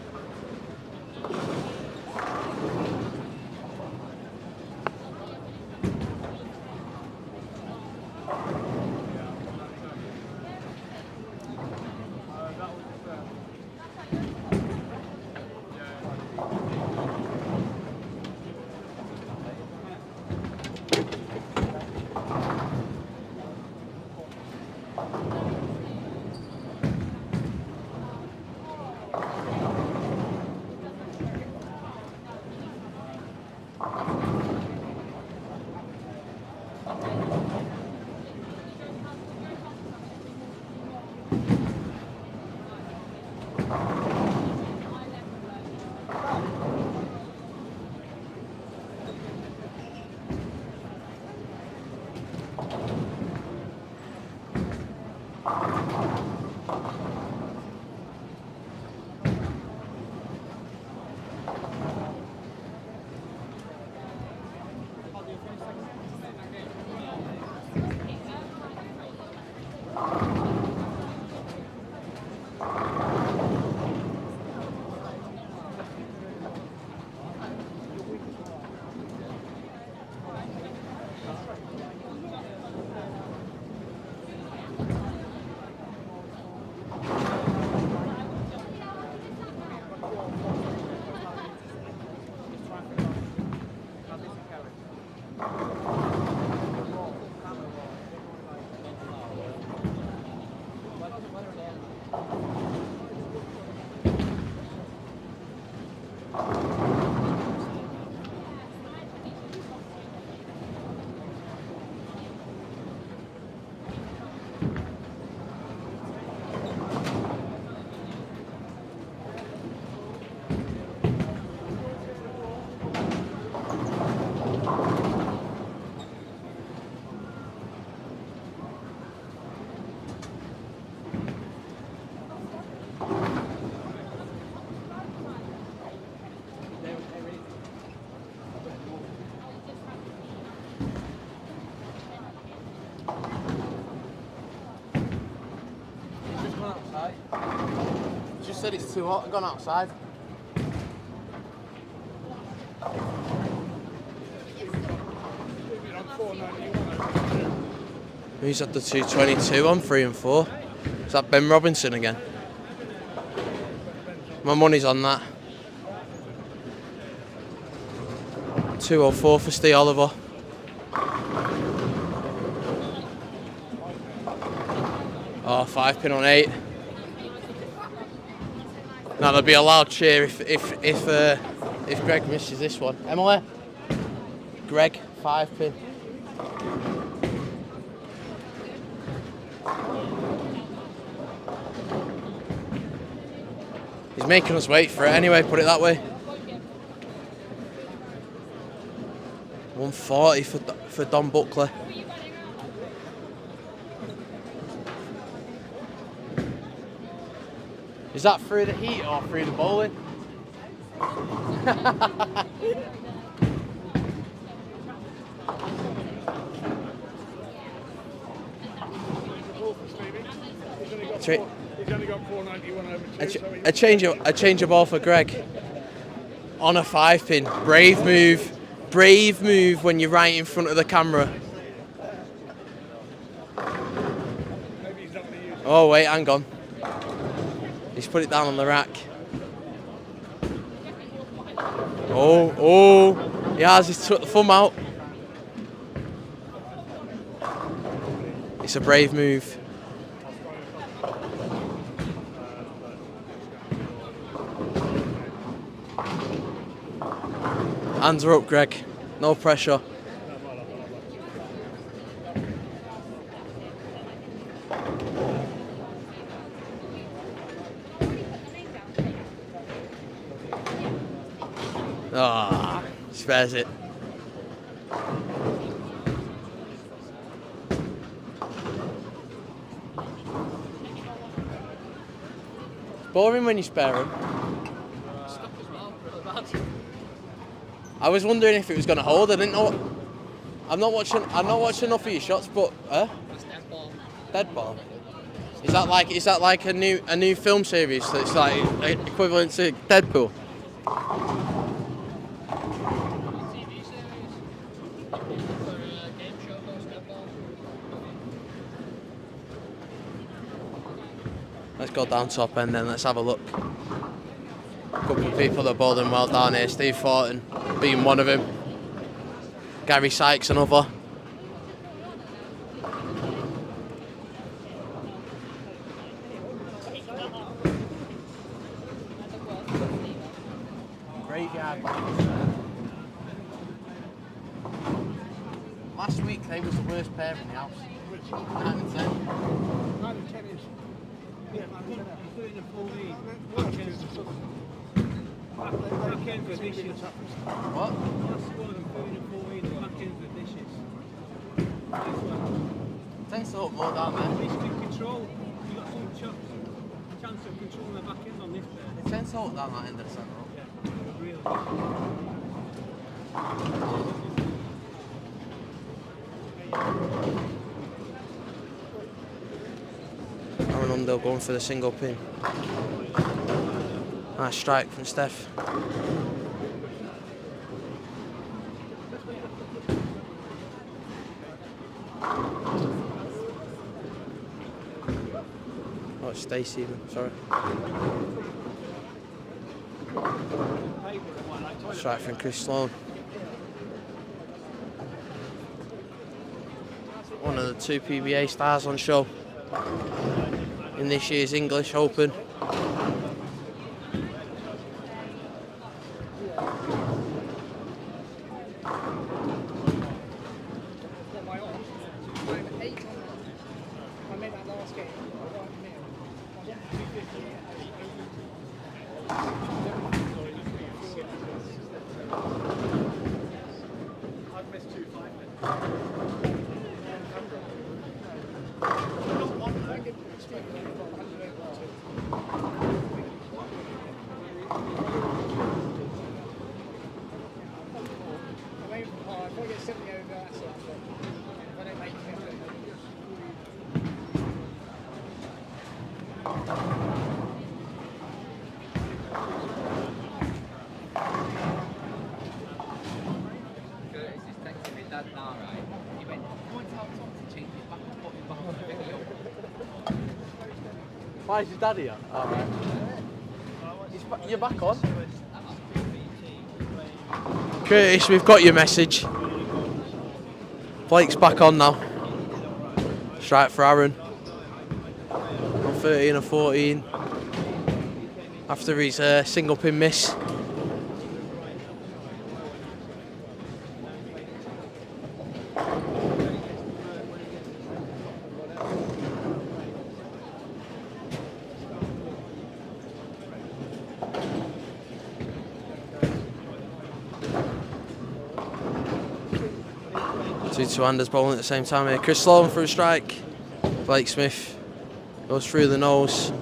Just said it's too hot. I've gone outside. Who's at the 222 on 3 and 4? Is that Ben Robinson again? My money's on that. 204 for Steve Oliver. Oh, 5 pin on 8. Now there'll be a loud cheer if Greg misses this one. Emily? Greg, 5 pin. He's making us wait for it anyway, put it that way. 140 for Don Buckley. Is that through the heat or through the bowling? He's only got 491 over 2. A change of ball for Greg. On a 5 pin. Brave move. brave move when you're right in front of the camera. Oh wait, hang on. He's put it down on the rack. Oh, he has. He's took the thumb out. It's a brave move. Hands are up, Greg. No pressure. Ah, spares it. It's boring when you spare him. I was wondering if it was going to hold. I didn't know. I'm not watching enough of your shots, but dead ball. Is that like a new film series that's like equivalent to Deadpool? Let's go down top end then, let's have a look. A couple of people that are bowling well down here. Steve Thornton being one of them. Gary Sykes another. Graveyard. Last week they was the worst pair in the house. 9 and 10. 9 and 10 is. Yeah, He's doing a full lead. back end for dishes. What? That's scored and putting a full lead back end for dishes. Tends to look more down there. At least in control. You got some chance of controlling the back end on this pair. It tends to look down that end of the centre. Yeah, really. Aaron Undell going for the single pin. Nice strike from Steph. Oh, it's Stacey even, sorry. Strike from Chris Sloan. One of the 2 PBA stars on show in this year's English Open. I made that last game. I've missed 2 5 minutes. If I get 70 over, that's it. If I don't make 50. Curtis is texting me dad now, right? He went, go and tell Tom to change it back and put it back on the video. Why is your daddy here? Alright. You're back on? Curtis, we've got your message. Blake's back on now. Strike for Aaron. On 13 and 14. After his single pin miss. Two-handers bowling at the same time here. Chris Sloan for a strike. Blake Smith goes through the nose.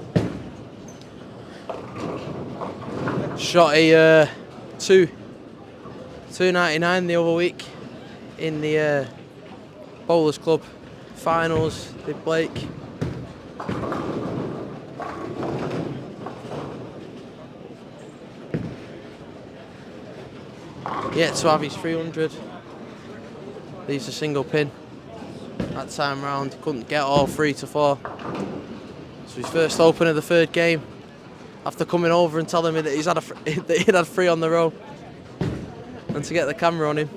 Shot a 2.99 the other week in the Bowlers Club finals. Did Blake. Yet to have his 300. Leaves a single pin. That time round, couldn't get all 3 to 4. So his first open of the third game. After coming over and telling me that that he'd had 3 on the row. And to get the camera on him.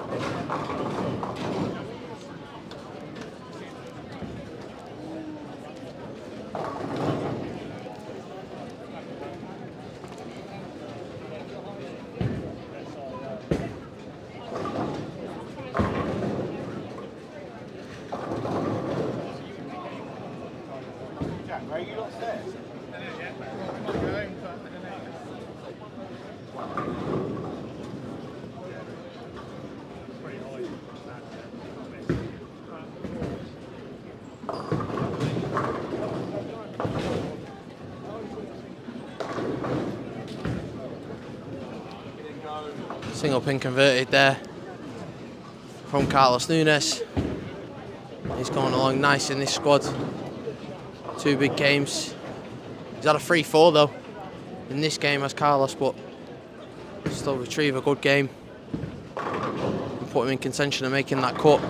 Single pin converted there from Carlos Nunes. He's going along nice in this squad. 2 big games. He's had a 3-4 though in this game as Carlos, but still retrieve a good game and put him in contention of making that cut.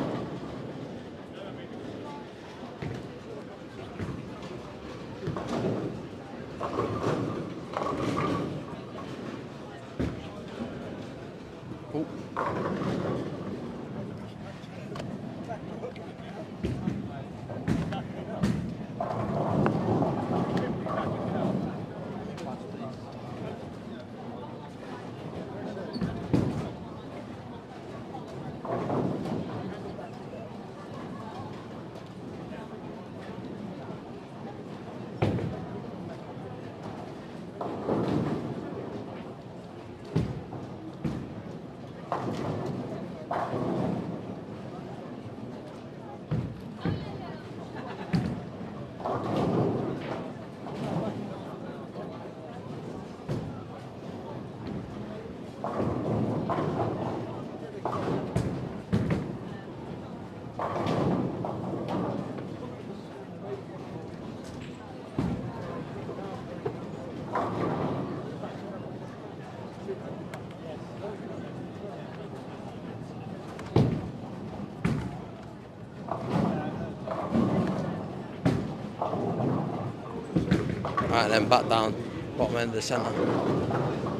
Right then, back down, bottom end of the centre.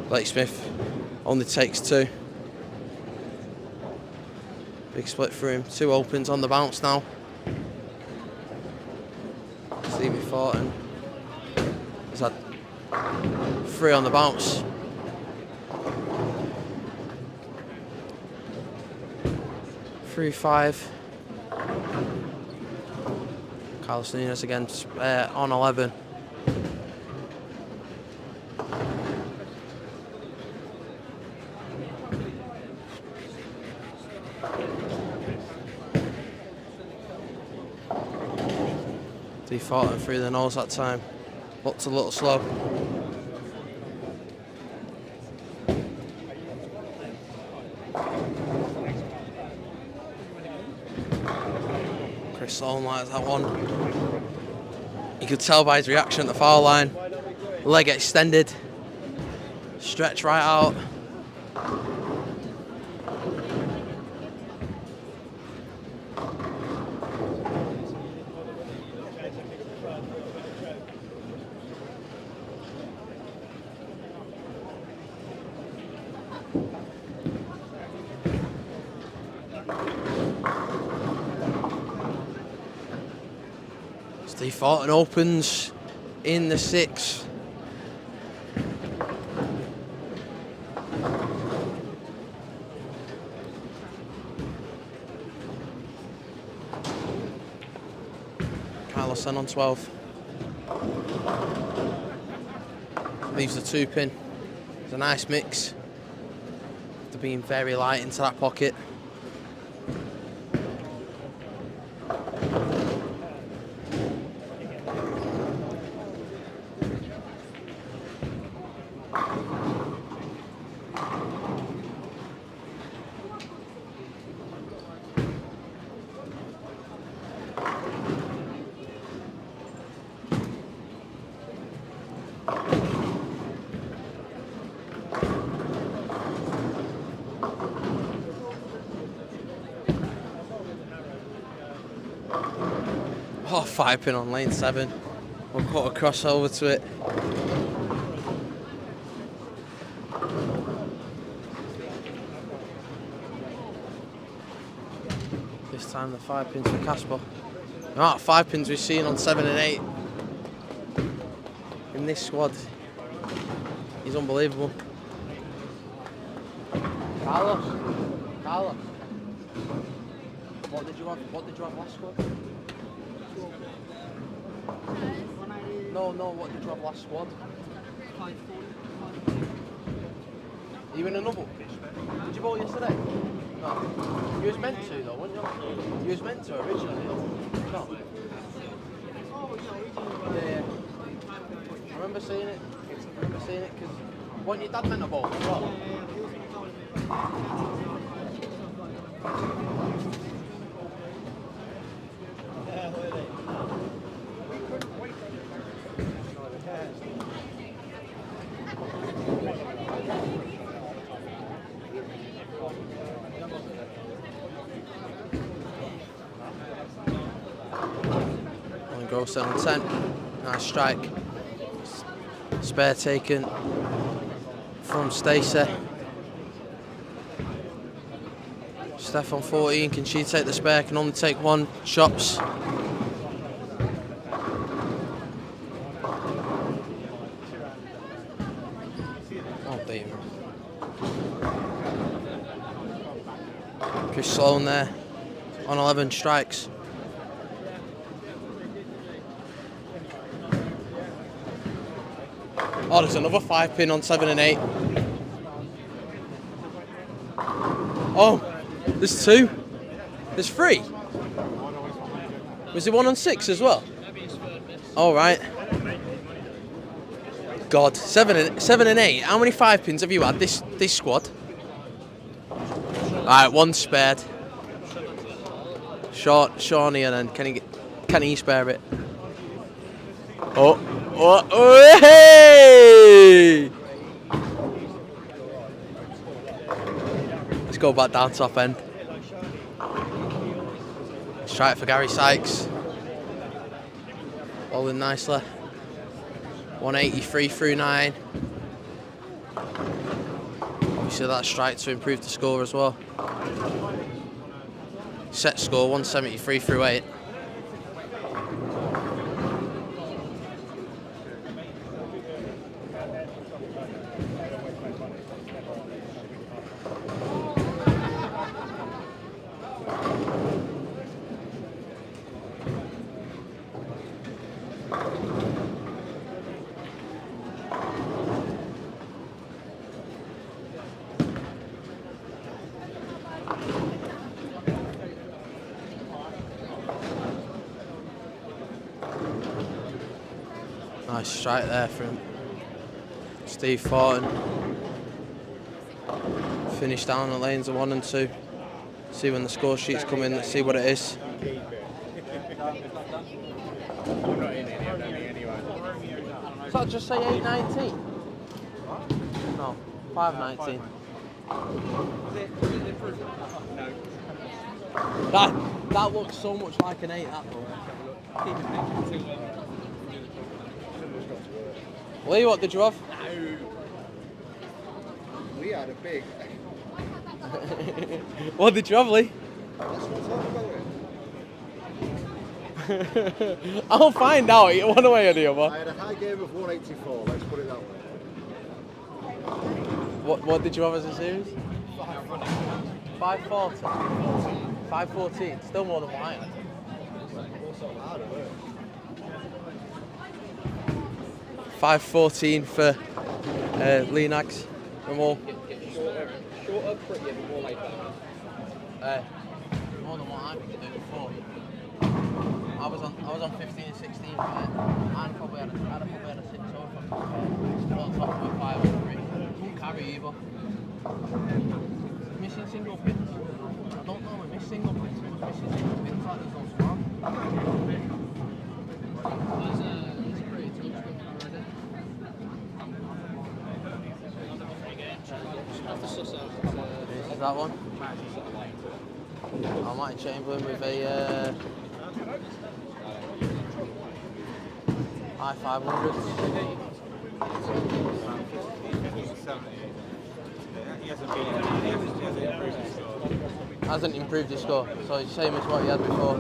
Blake Smith only takes 2. Big split for him. 2 opens on the bounce now. Stevie Thornton has had 3 on the bounce. Three, 5. Carlos Nunes again on 11. Thornton through the nose that time. Looked a little slow. Chris Sloan likes that one. You could tell by his reaction at the foul line. Leg extended. Stretch right out. Steve Thornton opens in the 6. Carlson on 12. Leaves the 2 pin. It's a nice mix. After being very light into that pocket. Oh, 5 pin on lane 7. We'll put a crossover to it. This time the 5 pins for Casper. The amount of 5 pins we've seen on 7 and 8 in this squad, he's unbelievable. Carlos, what did you have last squad? No, what did you have last squad? Are you in a double? Did you bowl yesterday? No. You was meant to though, weren't you? You was meant to originally. No. Yeah. I remember seeing it. Because wasn't your dad meant to bowl as well? On goal 7-10. Nice strike. Spare taken from Stacey. Steph on 14. Can she take the spare? Can only take one. Shops. Oh, baby. Chris Sloan there on 11 strikes. Oh, there's another 5 pin on 7 and 8. Oh, there's 2. There's 3. Was there 1 on 6 as well? All right. God, 7 and 8. How many 5 pins have you had this squad? All right, 1 spared. Shawnee, and then can he spare it? Oh, hey! Let's go back down top end. Let's try it for Gary Sykes. Bowling nicely. 183 through 9. Obviously that strike to improve the score as well. Set score 173 through 8. Nice strike there from Steve Thornton. Finish down the lanes of 1 and 2. See when the score sheets come in, let's see what it is. Does that just say 819? No, 519. That looks so much like an 8, that though. Lee, what did you have? We had a big. What did you have, Lee? That's what I'm talking about. I'll find out. One way or the other. I had a high game of 184. Let's put it that way. What did you have as a series? 540. 514. Still more than what I had. 514 for Lee Nags. Shorter, prettier, but more laid back. More than what I could do before. I was on 15 and 16, right? I'd probably had a 6 over. Still on top of a 5 or 3. Couldn't carry either. Missing single pins. I don't know, we missed single pins. We must missing single pins like there's no squad. Is that one? I might Chamberlain with a High 500s. Hasn't improved his score, so it's the same as what he had before.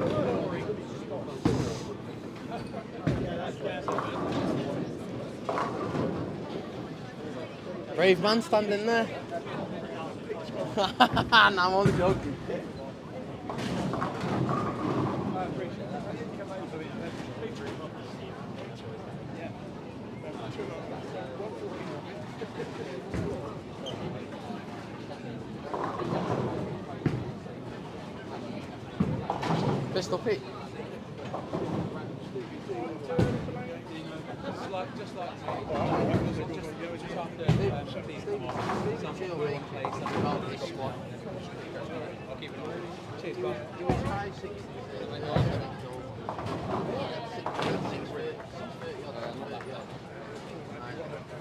Brave man standing there. Nah, I'm only joking. Pistol Pete.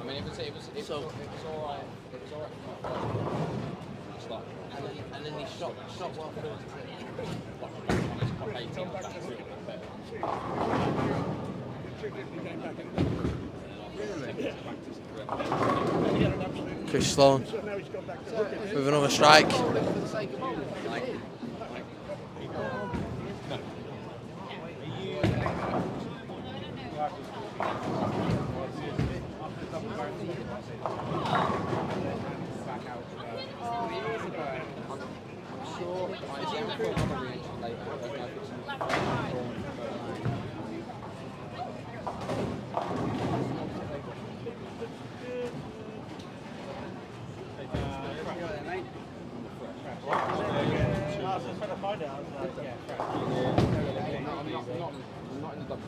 I mean, it was alright. It was alright. And then he shot well through. Chris Sloan with another strike.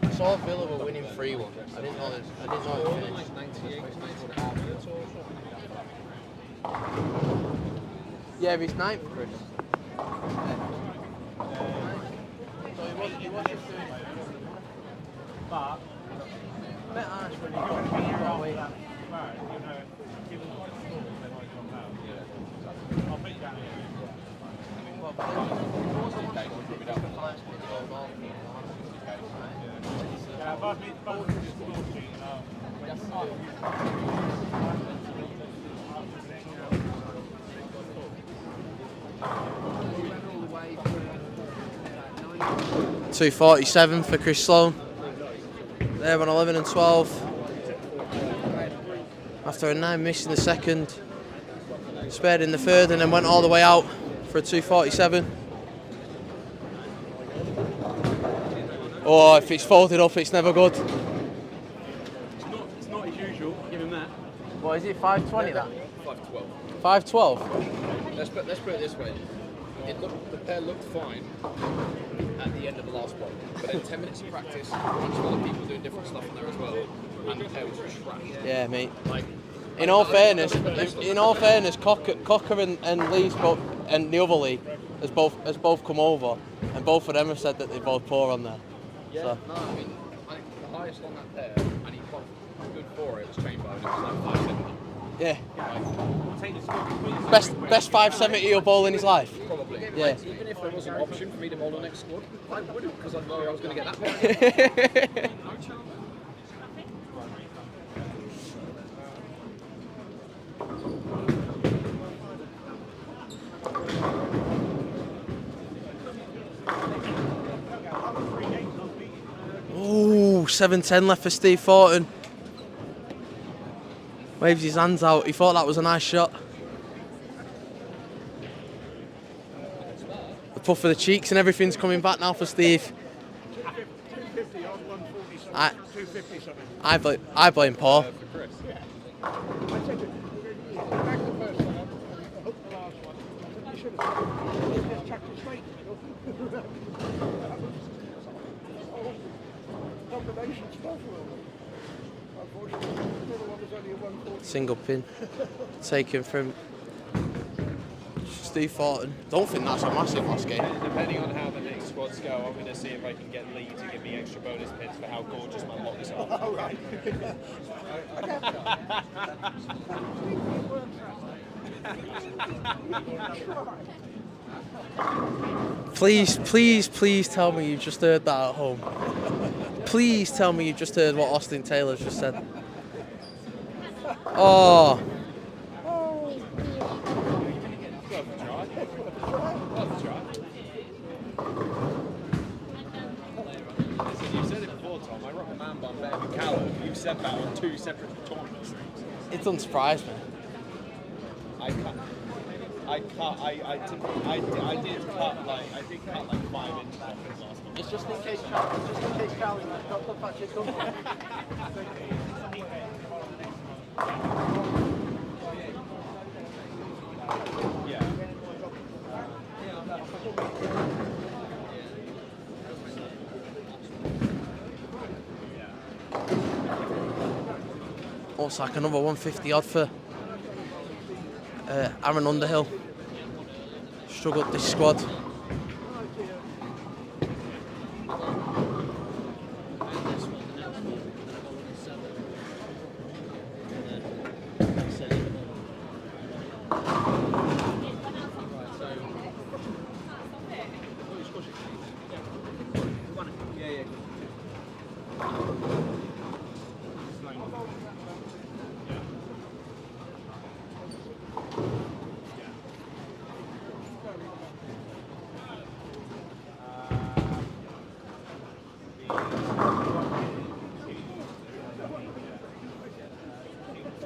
I saw Villa were winning 3-1. I didn't know it finished. Yeah, he's ninth, Chris. So he was just doing it. But a bit harsh when he got away. I'll put you down here. .247 for Chris Sloan. There on 11 and 12. After a 9 miss in the second, spared in the third, and then went all the way out for a 247. Oh, if it's folded up, it's never good. It's not as usual, give him that. What is it, 520 that? 5-12. 512? Let's put it this way. The pair looked fine at the end of the last one, but in 10 minutes of practice, bunch of other people doing different stuff in there as well, and the pair was just trash. Yeah, mate. Like, In all fairness, Cocker and Lee's both, and the other Lee has both come over, and both of them have said that they're both poor on there. Yeah, So. no, I mean, I think the highest on that pair, and he got good for it, was Chainbone, it was like 570. Yeah. Like, Best 570 he'll bowl in his life. probably. Yeah. Like, even if there was an option for me to bowl the next squad, I wouldn't, because I know I was going to get that pair. Ooh, 7-10 left for Steve Thornton. Waves his hands out. He thought that was a nice shot. The puff of the cheeks and everything's coming back now for Steve. I blame Paul. Single pin taken from Steve Thornton. Don't think that's a massive loss game. Depending on how the next squads go, I'm going to see if I can get Lee to give me extra bonus pins for how gorgeous my locks are. All right. Please tell me you just heard that at home. Please tell me you've just heard what Austin Taylor's just said. Oh. Listen, you've said it before, Tom. I rock a man bun better than Callum. You've said that on 2 separate tournament streams. It doesn't surprise me. I did cut like 5 inches off his last one. It's just in case Charlie got the patch it done. Yeah. Looks like another 150 odd for Aaron Underhill. Struggled this squad.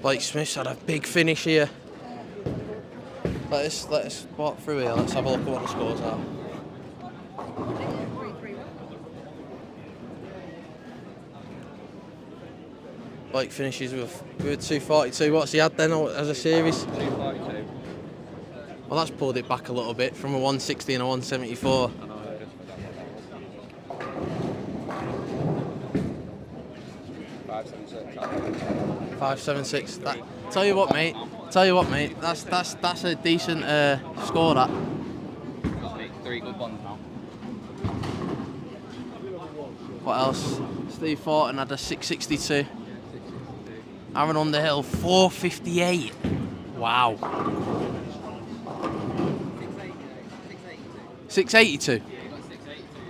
Blake Smith's had a big finish here. Let us walk through here. Let's have a look at what the scores are. Blake finishes with 242. What's he had then as a series? 242. Well, that's pulled it back a little bit from a 160 and a 174. 576. Tell you what, mate. That's a decent score. That. 3 good ones now. What else? Steve Thornton had a 662. Aaron Underhill 458. Wow. 682.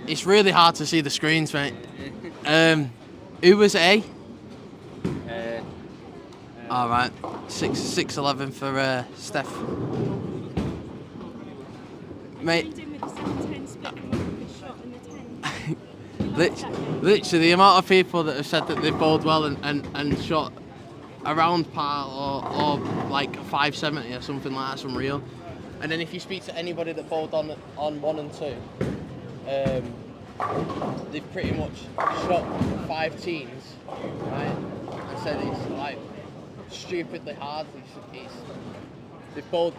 It's really hard to see the screens, mate. Who was A? All right, 611 for Steph. Mate, literally the amount of people that have said that they've bowled well and shot around par or like 570 or something like that's unreal. And then if you speak to anybody that bowled on 1 and 2, they've pretty much shot 5 teens, right? And said it's like stupidly hard. They've bowled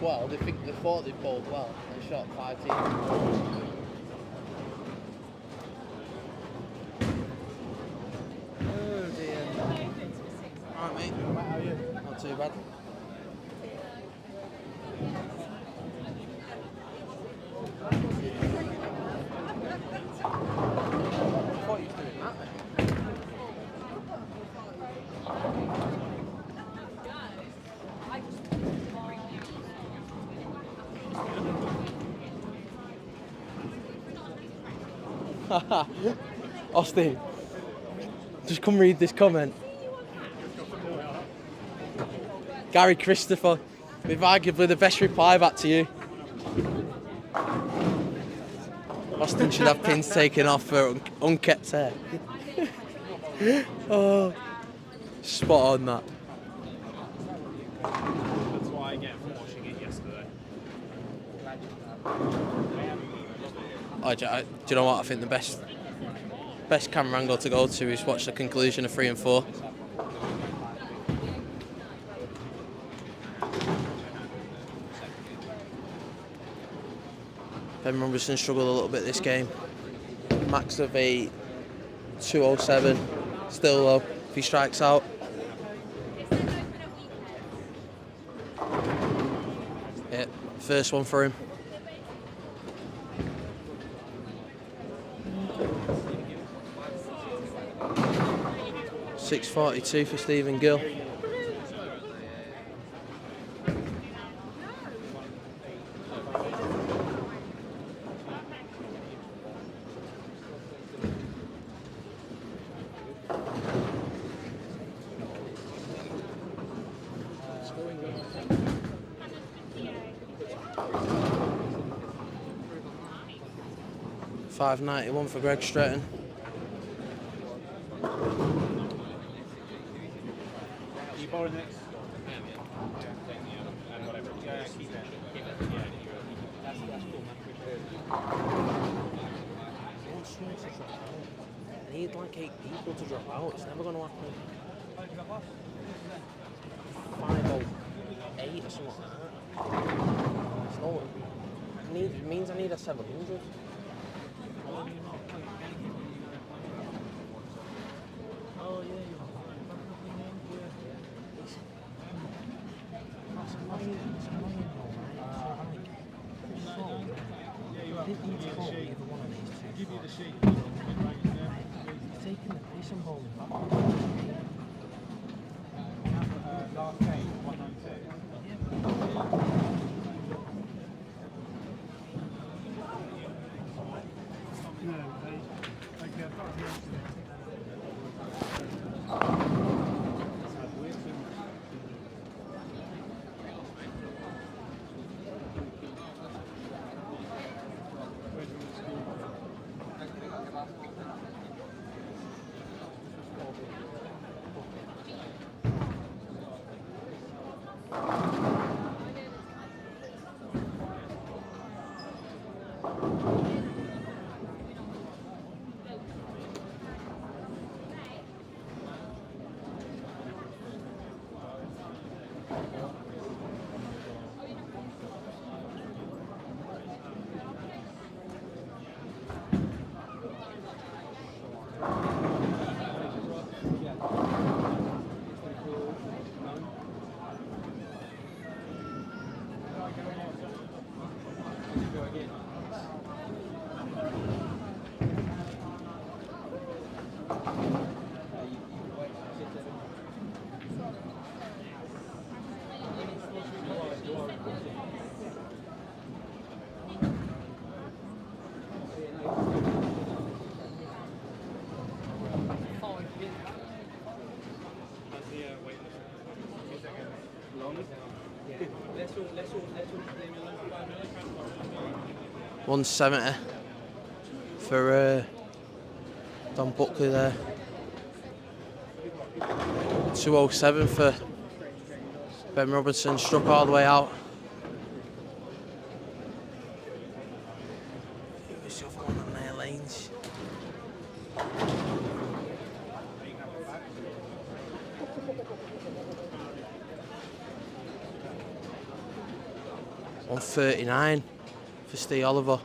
well. They thought they've bowled well and shot 5 teams. Oh dear. Alright, mate. How are you? Not too bad. I thought you were doing that, mate. Austin, just come read this comment. Gary Christopher, with arguably the best reply back to you. Austin should have pins taken off for unkept hair. Oh, spot on that. That's why I get from watching it yesterday. Do you know what? I think the best camera angle to go to is watch the conclusion of 3 and 4. Ben Rumberson struggled a little bit this game. Max of a 207, still low if he strikes out. Yeah, first one for him. 642 for Stephen Gill. 591 for Greg Stretton. You borrowing this? I need like 8 people to drop out. It's never going to happen. 508 or something like that. It's no, it means I need a 700. Oh yeah, that's annoying. It's annoying though, right? I didn't need to vote either one of these two. Give you the sheet. He's taking the piss and bowling back. Last game, 192. Let's all 170 for Don Buckley there. 207 for Ben Robertson, struck all the way out. Who's the other one on their lanes? $139 for Steve Oliver.